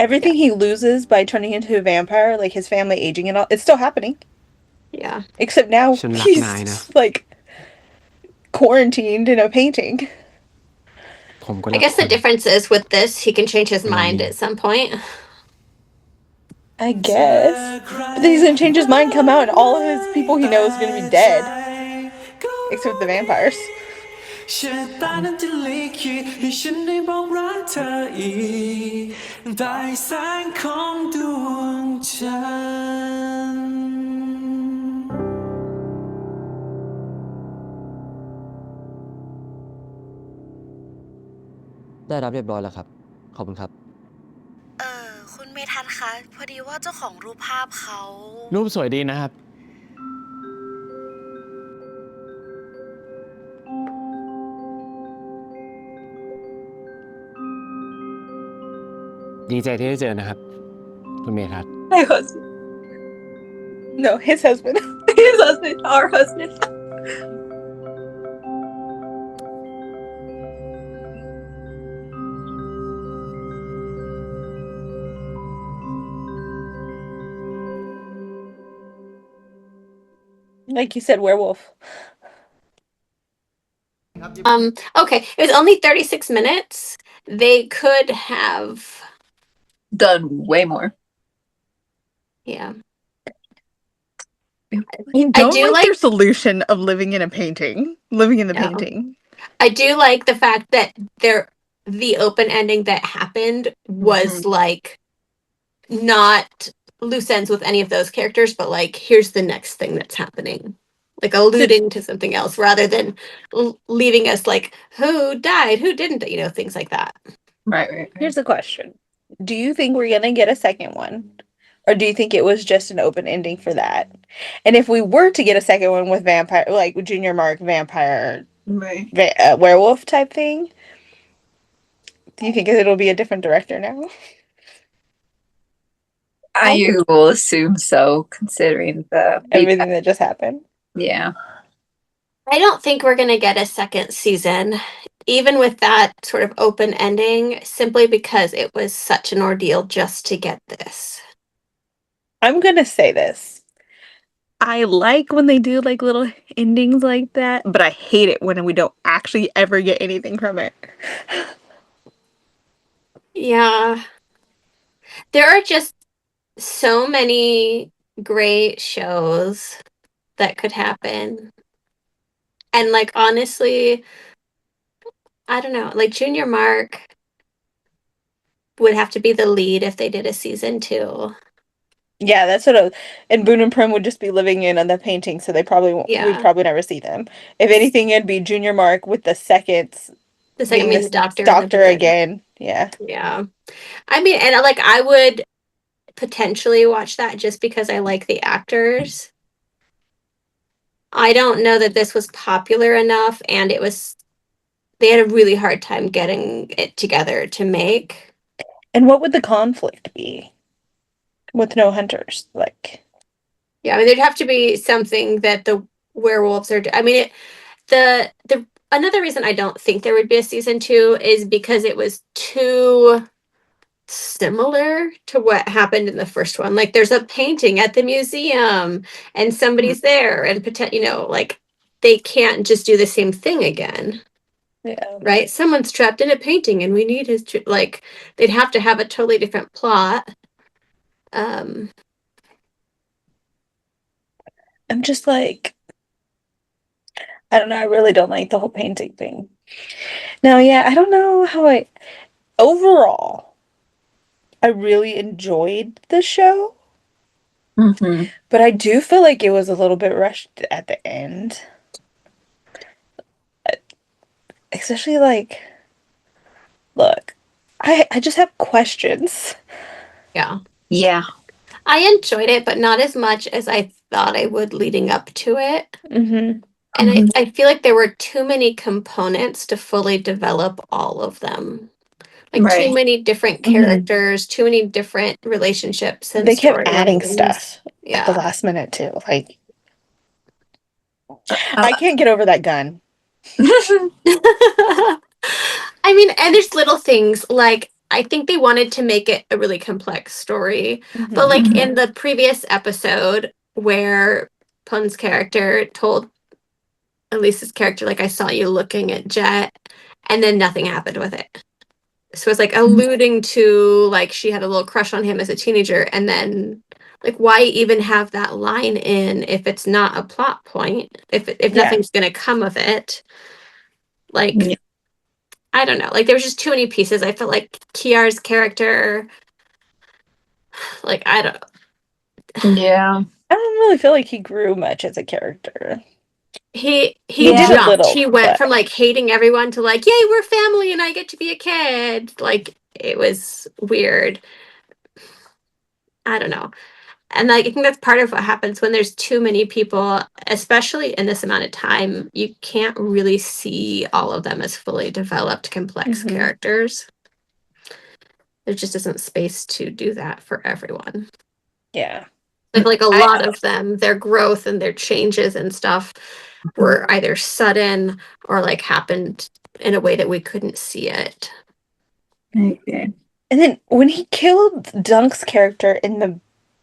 Everything he loses by turning into a vampire, like his family aging and all, it's still happening. Yeah. Except now ฉันรัก he's นายนะ like quarantined in a painting. ผมก็ I รัก guess คุ the ณ difference is with this, he can change his mind Mm. at some point. I guess. But then he's gonna change his mind, come out, and all of his people he knows are gonna be dead. Except the vampires. ชะตานั้นจะลิขิตให้ฉันได้บอกรักเธออีกใต้แสงของดวงจันทร์ ได้รับเรียบร้อยแล้วครับ ขอบคุณครับ คุณเมทัศน์คะ พอดีว่าเจ้าของรูปภาพเขา รูปสวยดีนะครับ ดีใจที่ได้เจอนะครับ คุณเมทัศน์ My husband. No, his husband. His husband. Our husband. Like you said, werewolf. Okay, it was only 36 minutes. They could have done way more. Yeah. I don't like their solution of living in a painting. Living in the No. painting. I do like the fact that the open ending that happened was like not loose ends with any of those characters, but like here's the next thing that's happening. Like alluding to something else rather than leaving us like who died, who didn't, things like that. Right. Here's the question. Do you think we're gonna get a second one? Or do you think it was just an open ending for that? And if we were to get a second one with vampire, like Junior Mark vampire, Right. Werewolf type thing, do you think it'll be a different director now? I will assume so, considering everything that just happened. Yeah. I don't think we're going to get a second season, even with that sort of open ending, simply because it was such an ordeal just to get this. I'm going to say this. I like when they do like little endings like that, but I hate it when we don't actually ever get anything from it. Yeah. There are just so many great shows that could happen. And like honestly, I don't know, like Junior Mark would have to be the lead if they did a season 2. Yeah, that's and Boone and Prim would just be living in the painting, so they probably won't, we'd probably never see them. If anything, it'd be Junior Mark with the second The second, I being mean, the this doctor in the doctor bed. again. Yeah. Yeah. I mean, and like I would potentially watch that just because I like the actors. I don't know that this was popular enough, and they had a really hard time getting it together to make. And what would the conflict be with no hunters? Like, Yeah, I mean, there'd have to be something that the werewolves are. I mean, the another reason I don't think there would be a season 2 is because it was too similar to what happened in the first one. Like, there's a painting at the museum, and somebody's there, and like they can't just do the same thing again. yeah. Right? Someone's trapped in a painting, and we need like they'd have to have a totally different plot. Um, I'm just like, I don't know. I really don't like the whole painting thing. Now, yeah, I don't know how overall, I really enjoyed the show, but I do feel like it was a little bit rushed at the end. Especially like, look, I just have questions. yeah. Yeah. I enjoyed it, but not as much as I thought I would leading up to it. Mm-hmm. And I feel like there were too many components to fully develop all of them. Like too Right. many different characters, too many different relationships and They kept adding storylines. stuff at the Yeah. last minute too. Like, I can't get over that gun. I mean, and there's little things like I think they wanted to make it a really complex story, but like in the previous episode where Pun's character told Elise's character, like, I saw you looking at Jet, and then nothing happened with it. So it's like alluding to like she had a little crush on him as a teenager, and then like why even have that line in if it's not a plot point, if Yeah. nothing's gonna come of it. Like Yeah. I don't know. Like there was just too many pieces. I felt like Kiar's character, like I don't. Yeah. I don't really feel like he grew much as a character. He He did a jumped. little, He went but from like hating everyone to like, yay, we're family, and I get to be a kid. Like it was weird. I don't know. And like, I think that's part of what happens when there's too many people, especially in this amount of time. You can't really see all of them as fully developed, complex Mhm. characters. There just isn't space to do that for everyone. Yeah. Like a lot of them, their growth and their changes and stuff were either sudden or like happened in a way that we couldn't see it. Okay. And then when he killed Dunk's character in the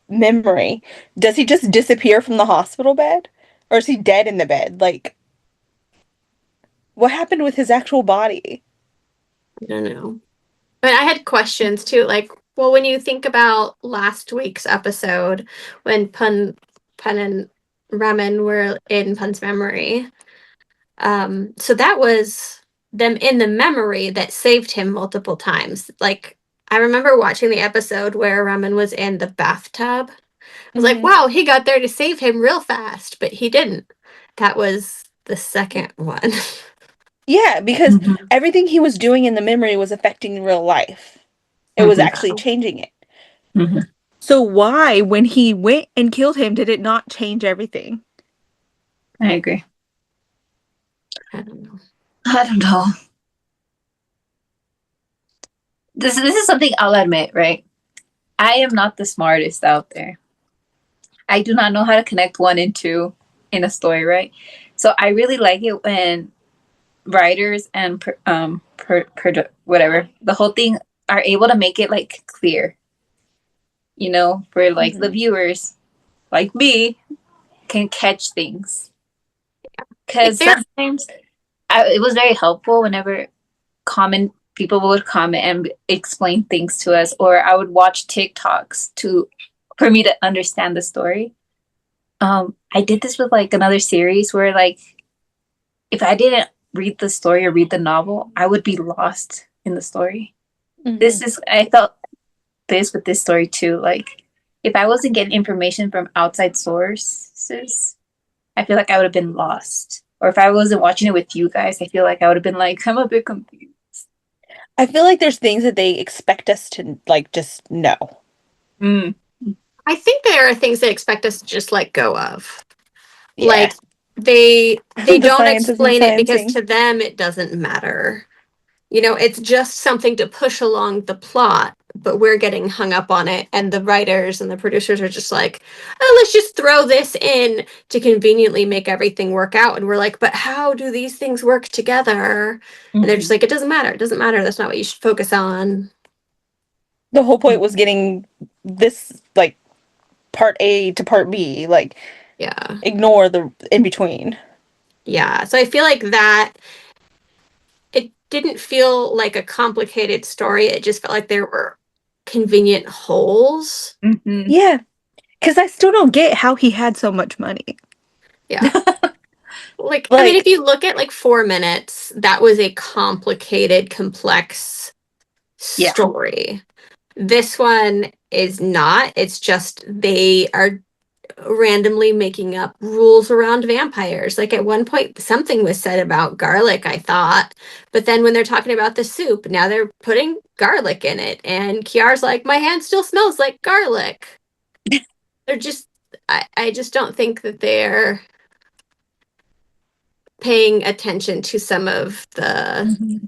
memory, does he just disappear from the hospital bed? Or is he dead in the bed? Like, what happened with his actual body? I don't know. But I had questions too, like, well, when you think about last week's episode when Pun and Ramen were in Pun's memory, so that was them in the memory that saved him multiple times. Like I remember watching the episode where Ramen was in the bathtub. I was like, wow, he got there to save him real fast, but he didn't. That was the second one. Yeah, because everything he was doing in the memory was affecting real life. It was actually changing it. So why, when he went and killed him, did it not change everything? I agree. I don't know. I don't know. This is something I'll admit, right? I am not the smartest out there. I do not know how to connect 1 and 2 in a story, right? So I really like it when writers and whatever the whole thing are able to make it like clear, for like the viewers, like me, can catch things. Because sometimes it was very helpful whenever people would comment and explain things to us, or I would watch TikToks for me to understand the story. I did this with like another series where like if I didn't read the story or read the novel, I would be lost in the story. I felt this with this story too. Like if I wasn't getting information from outside sources, I feel like I would have been lost. Or if I wasn't watching it with you guys, I feel like I would have been like, I'm a bit confused. I feel like there's things that they expect us to like just know. I think there are things they expect us to just let go of. Yeah. Like they The don't science isn't explain it because sciencing. to them it doesn't matter. You know, it's just something to push along the plot, but we're getting hung up on it. And the writers and the producers are just like, oh, let's just throw this in to conveniently make everything work out. And we're like, but how do these things work together? And they're just like, it doesn't matter. It doesn't matter. That's not what you should focus on. The whole point was getting this like part A to part B. Like, Yeah. ignore the in between. Yeah. So I feel like that it didn't feel like a complicated story. It just felt like there were convenient holes. Yeah. Because I still don't get how he had so much money. Yeah. Like, I mean, if you look at like 4 minutes, that was a complicated, complex story. This one is not. It's just they are randomly making up rules around vampires. Like at one point, something was said about garlic, I thought. But then when they're talking about the soup, now they're putting garlic in it. And Kiara's like, my hand still smells like garlic. They're just, I just don't think that they're paying attention to some of the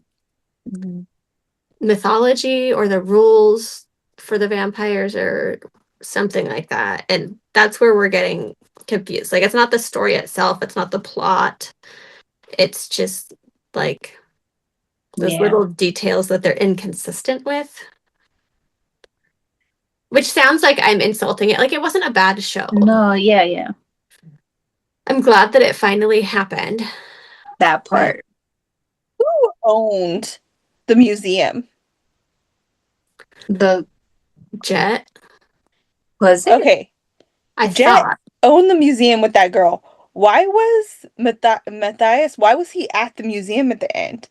mythology or the rules for the vampires or something like that. And that's where we're getting confused. Like, it's not the story itself, it's not the plot. It's just like those little details that they're inconsistent with. Which sounds like I'm insulting it. Like, it wasn't a bad show. No, yeah. I'm glad that it finally happened. That part. Who owned the museum? The Jet. Was it? Okay. Jet owned the museum with that girl. Why was Matthias, why was he at the museum at the end?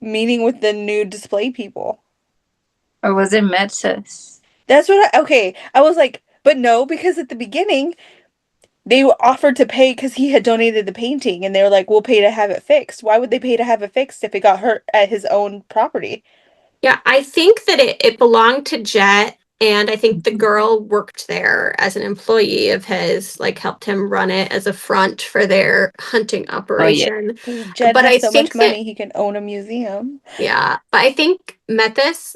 Meeting with the new display people. Or was it Metzes? That's what I was like, but no, because at the beginning, they offered to pay because he had donated the painting, and they were like, we'll pay to have it fixed. Why would they pay to have it fixed if it got hurt at his own property? Yeah, I think that it belonged to Jet, and I think the girl worked there as an employee of his, like helped him run it as a front for their hunting operation. Jed But has I so think much money, that, he can own a museum. yeah, but I think Methus,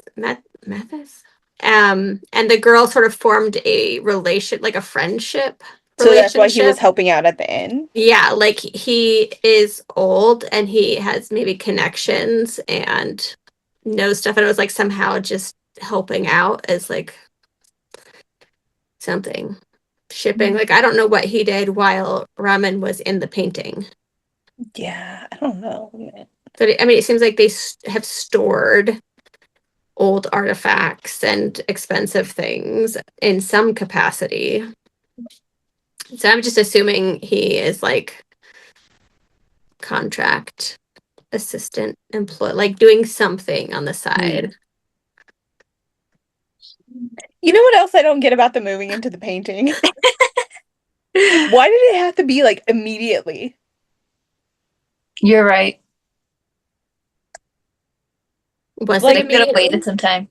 and the girl sort of formed a relation, like a friendship So that's why he was relationship. helping out at the end. Yeah, like he is old and he has maybe connections and knows stuff. And it was like somehow just helping out as like something shipping. Like, I don't know what he did while Ramen was in the painting. Yeah, I don't know. But I mean, it seems like they have stored old artifacts and expensive things in some capacity. So I'm just assuming he is like contract assistant employee, like doing something on the side. You know what else I don't get about the moving into the painting? Why did it have to be like immediately? You're right. Was Like, it they could have immediately? waited some time.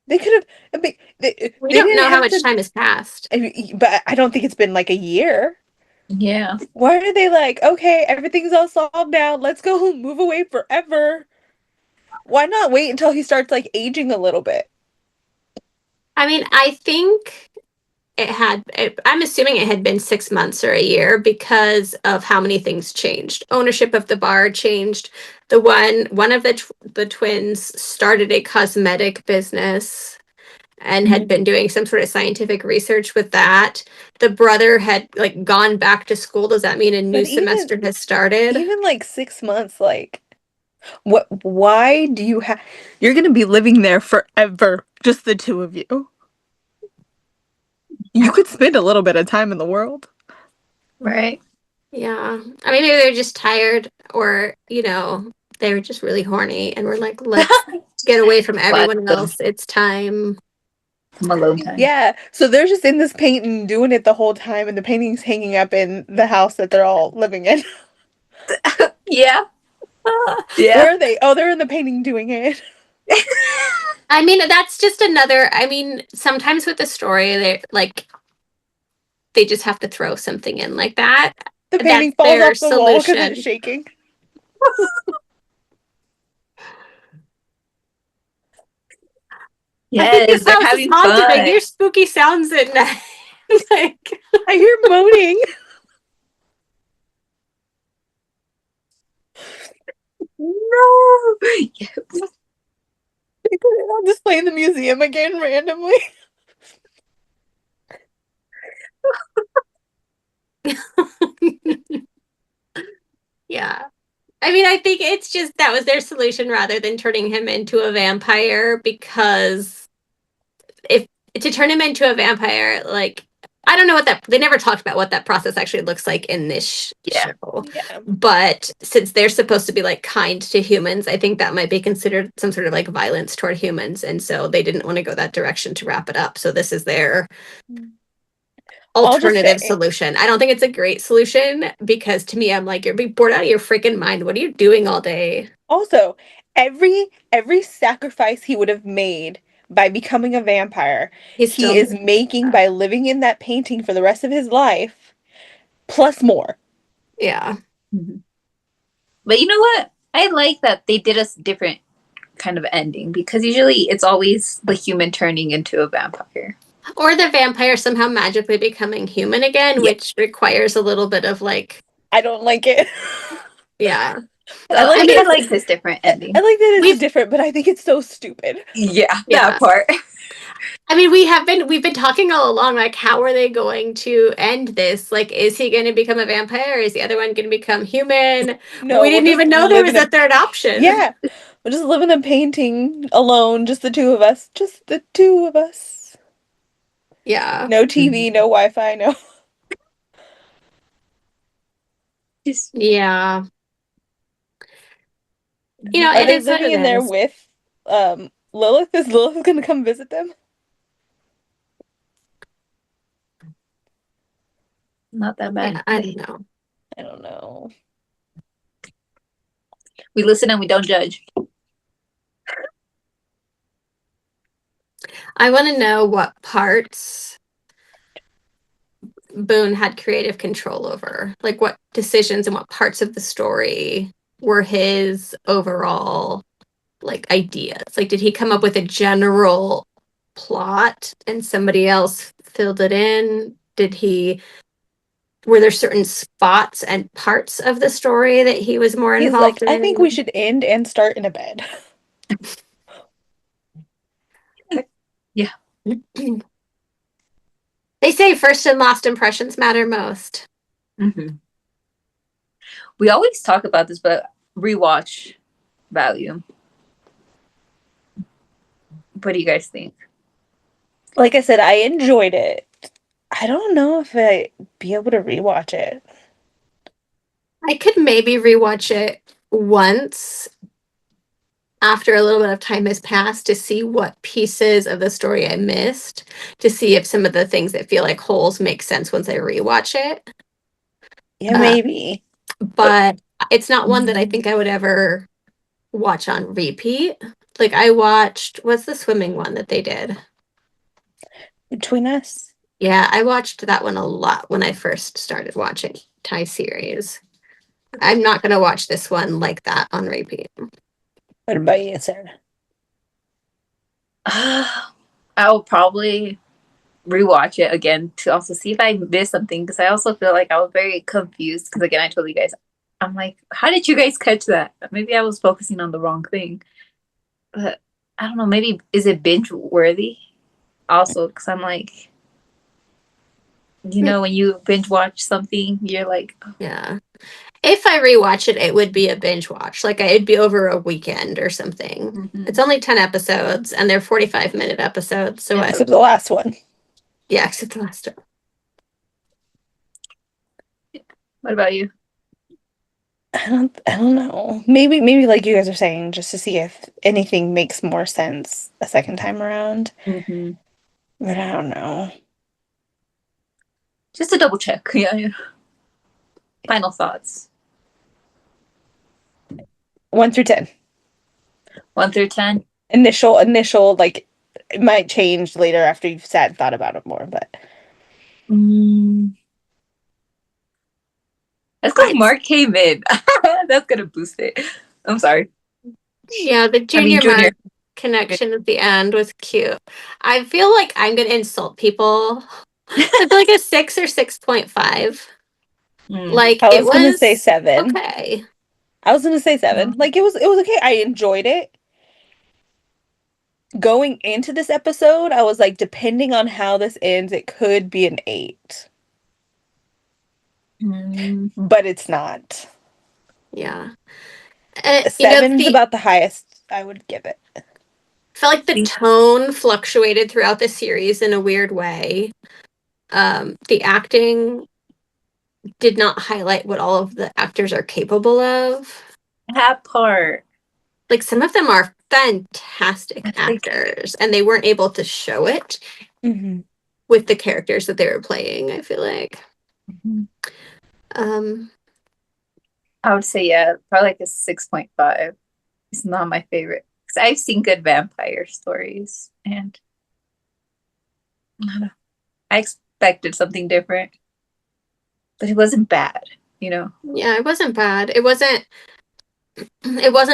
They could have. We don't know how much time has passed. But I don't think it's been like a year. Yeah. Why are they like, okay, everything's all solved now. Let's go move away forever. Why not wait until he starts like aging a little bit? I mean, I think I'm assuming it had been 6 months or a year because of how many things changed. Ownership of the bar changed. One of the twins started a cosmetic business and had been doing some sort of scientific research with that. The brother had like gone back to school. Does that mean a new semester has started? Even like 6 months, like why do you have you're gonna be living there forever, just the two of you. You could spend a little bit of time in the world. Right. Yeah. I mean, maybe they're just tired or, they were just really horny and we're like, let's get away from everyone else. It's time. Alone time. Yeah. So they're just in this painting doing it the whole time, and the painting's hanging up in the house that they're all living in. Yeah. Where Yeah. are they? Oh, they're in the painting doing it. I mean, that's just another. I mean, sometimes with the story, they just have to throw something in like that. The That's painting falls their off the wall because it's solution. shaking. I think this Yes, they're house is having haunted. I fun. hear spooky sounds at night. Like, I hear moaning. No. They put it on display in the museum again randomly. yeah. I mean, I think it's just that was their solution rather than turning him into a vampire because if to turn him into a vampire, like I don't know what that they never talked about what that process actually looks like in this Yeah. show. Yeah. But since they're supposed to be like kind to humans, I think that might be considered some sort of like violence toward humans. And so they didn't want to go that direction to wrap it up. So this is their I'll just alternative say, solution. I don't think it's a great solution because to me, I'm like, you're being bored out of your freaking mind. What are you doing all day? also, every sacrifice he would have made by becoming a vampire, He's he still is making by living in that painting for the rest of his life, plus more. yeah. Mhm. But you know what? I like that they did a different kind of ending because usually it's always the human turning into a vampire. Or the vampire somehow magically becoming human again, Yeah. which requires a little bit of like, I don't like it. yeah. So I like I it. like this different ending. I like that it's We've different, but I think it's so stupid. Yeah, Yeah. that part. I mean, we've been talking all along, like, how are they going to end this? Like, is he going to become a vampire? Is the other one going to become human? No, We we'll didn't just even know there live was in a a third option. yeah. We'll just live in a painting alone, just the two of us. Just the two of us. Yeah. No TV, no Wi-Fi, no. Just Yeah. You know, Are it they is what living it in there is. with Lilith? Is Lilith gonna come visit them? not that bad. Yeah, I don't know. I don't know. We listen and we don't judge. I want to know what parts Boone had creative control over. Like what decisions and what parts of the story were his overall like ideas. Like did he come up with a general plot and somebody else filled it in? Did he were there certain spots and parts of the story that he was more He's like, involved I think we in? should end and start in a bed. Yeah. They say first and last impressions matter most. Mm-hmm. We always talk about this, but rewatch value. What do you guys think? Like I said, I enjoyed it. I don't know if I'd be able to rewatch it. I could maybe rewatch it once after a little bit of time has passed to see what pieces of the story I missed, to see if some of the things that feel like holes make sense once I rewatch it. Yeah, maybe. But it's not one that I think I would ever watch on repeat. Like I watched, what's the swimming one that they did? Between Us. Yeah, I watched that one a lot when I first started watching Thai series. I'm not going to watch this one like that on repeat. What about you, Sarah? I'll probably rewatch it again to also see if I missed something because I also feel like I was very confused because again I told you guys I'm like how did you guys catch that? Maybe I was focusing on the wrong thing, but I don't know. Maybe is it binge worthy? Also, because I'm like, you know, when you binge watch something, you're like, oh. Yeah. If I rewatch it, it would be a binge watch. Like it'd be over a weekend or something. Mm-hmm. It's only 10 episodes and they're 45-minute episodes. So Except the last one. Yeah, except the last one. What about you? I don't know. Maybe like you guys are saying, just to see if anything makes more sense a second time around. Mm-hmm. But I don't know. Just to double check. Yeah. Final thoughts. 1 through 10. 1 through 10. Initial, like, it might change later after you've sat and thought about it more, but That's because Mark came in. That's gonna boost it. I'm sorry. Yeah, the Junior Junior. Mark connection at the end was cute. I feel like I'm gonna insult people. I feel like a 6 or 6.5. Like I it was gonna say was 7. okay. I was gonna say 7. Like it was okay. I enjoyed it. Going into this episode, I was like, depending on how this ends, it could be an 8. But it's not. Yeah. A 7's about the highest I would give it. I felt like the tone fluctuated throughout the series in a weird way. The acting did not highlight what all of the actors are capable of. That part. Like some of them are fantastic actors, and they weren't able to show it with the characters that they were playing, I feel like. I would say, yeah, probably like a 6.5. It's not my favorite. Because I've seen good vampire stories, and I don't know. I expected something different. But it wasn't bad, you know? Yeah, it wasn't bad. It wasn't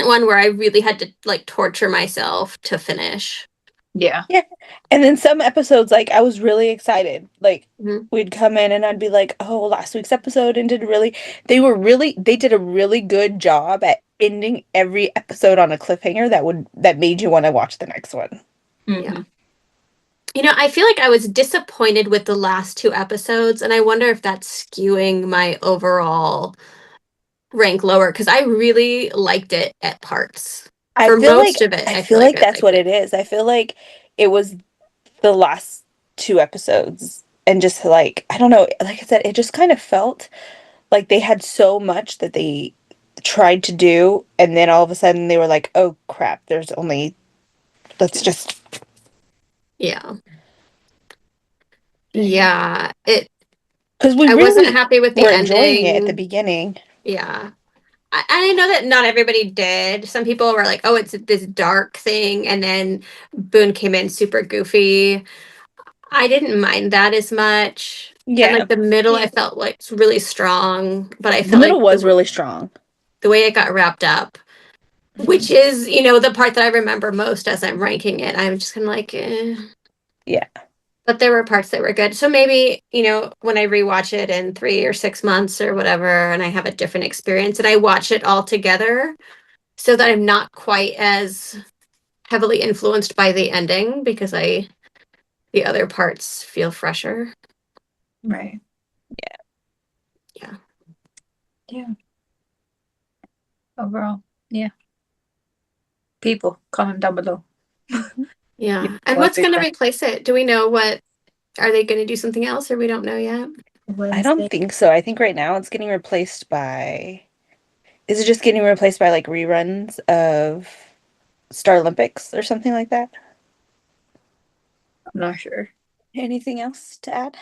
one where I really had to like torture myself to finish. Yeah. Yeah. And then some episodes, like, I was really excited. Like, we'd come in and I'd be like, oh, last week's episode ended really. They did a really good job at ending every episode on a cliffhanger that made you want to watch the next one. Yeah. You know, I feel like I was disappointed with the last 2 episodes, and I wonder if that's skewing my overall rank lower because I really liked it at parts. For most of it, I I feel feel like like I that's liked what it. it is. I feel like it was the last 2 episodes and just like, I don't know, like I said, it just kind of felt like they had so much that they tried to do, and then all of a sudden they were like, oh crap, let's just. Yeah. Yeah. Because we I wasn't really happy with the were enjoying it at the ending. beginning. Yeah. I know that not everybody did. Some people were like, oh, it's this dark thing. And then Boone came in super goofy. I didn't mind that as much. And Yeah. like the middle, I felt like it's really strong, but I The felt middle like was really strong. the way it got wrapped up, which is, the part that I remember most as I'm ranking it. I'm just kind of like, eh. Yeah. But there were parts that were good. So maybe, when I rewatch it in 3 or 6 months or whatever, and I have a different experience and I watch it all together so that I'm not quite as heavily influenced by the ending because the other parts feel fresher. Right. Yeah. Yeah. Overall, yeah. People, comment down below. Yeah. And what's going to replace it? Do we know are they going to do something else or we don't know yet? I don't think so. I think right now it's getting replaced by. Is it just getting replaced by like reruns of Star Olympics or something like that? I'm not sure. Anything else to add?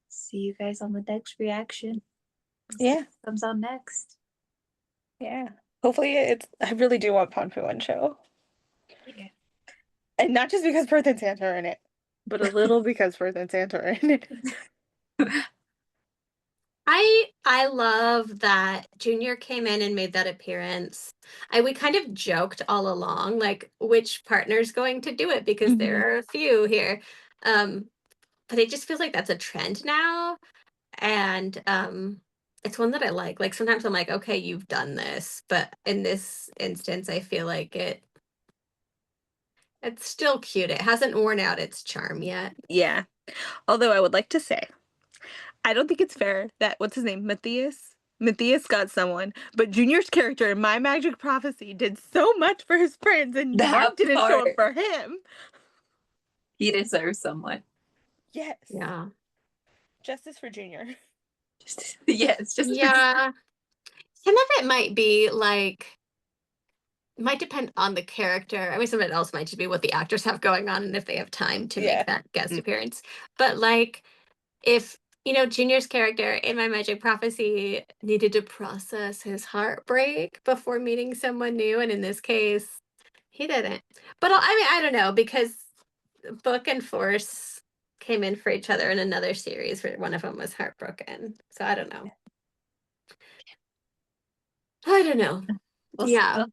See you guys on the next reaction. Yeah. Comes out next. Yeah. Hopefully I really do want Pon Fu One show. Yeah. And not just because Perth and Santa are in it, but a little because Perth and Santa are in it. I love that Junior came in and made that appearance. We kind of joked all along, like which partner's going to do it because there are a few here. But it just feels like that's a trend now. And it's one that I like. Like sometimes I'm like, okay, you've done this, but in this instance, I feel like it's still cute. It hasn't worn out its charm yet. Yeah. Although I would like to say, I don't think it's fair that, what's his name? Matthias got someone, but Junior's character in My Magic Prophecy did so much for his friends and Mark didn't show up for him. He deserves someone. Yes. Yeah. Justice for Junior. Yes, just yeah. Some of it might be like might depend on the character. I mean, some of it else might just be what the actors have going on and if they have time to make that guest appearance. But like, if You know, Junior's character in My Magic Prophecy needed to process his heartbreak before meeting someone new, and in this case, he didn't. But I mean, I don't know, because Book and Force came in for each other in another series where one of them was heartbroken. So I don't know. I don't know. Yeah.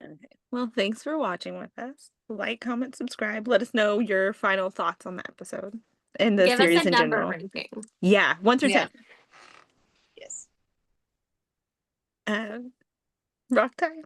Okay. Well, thanks for watching with us. Like, comment, subscribe. Let us know your final thoughts on the episode and the Give us series a in number general. ranking. Yeah, 1 through Yeah. 10. Yes. Rock time.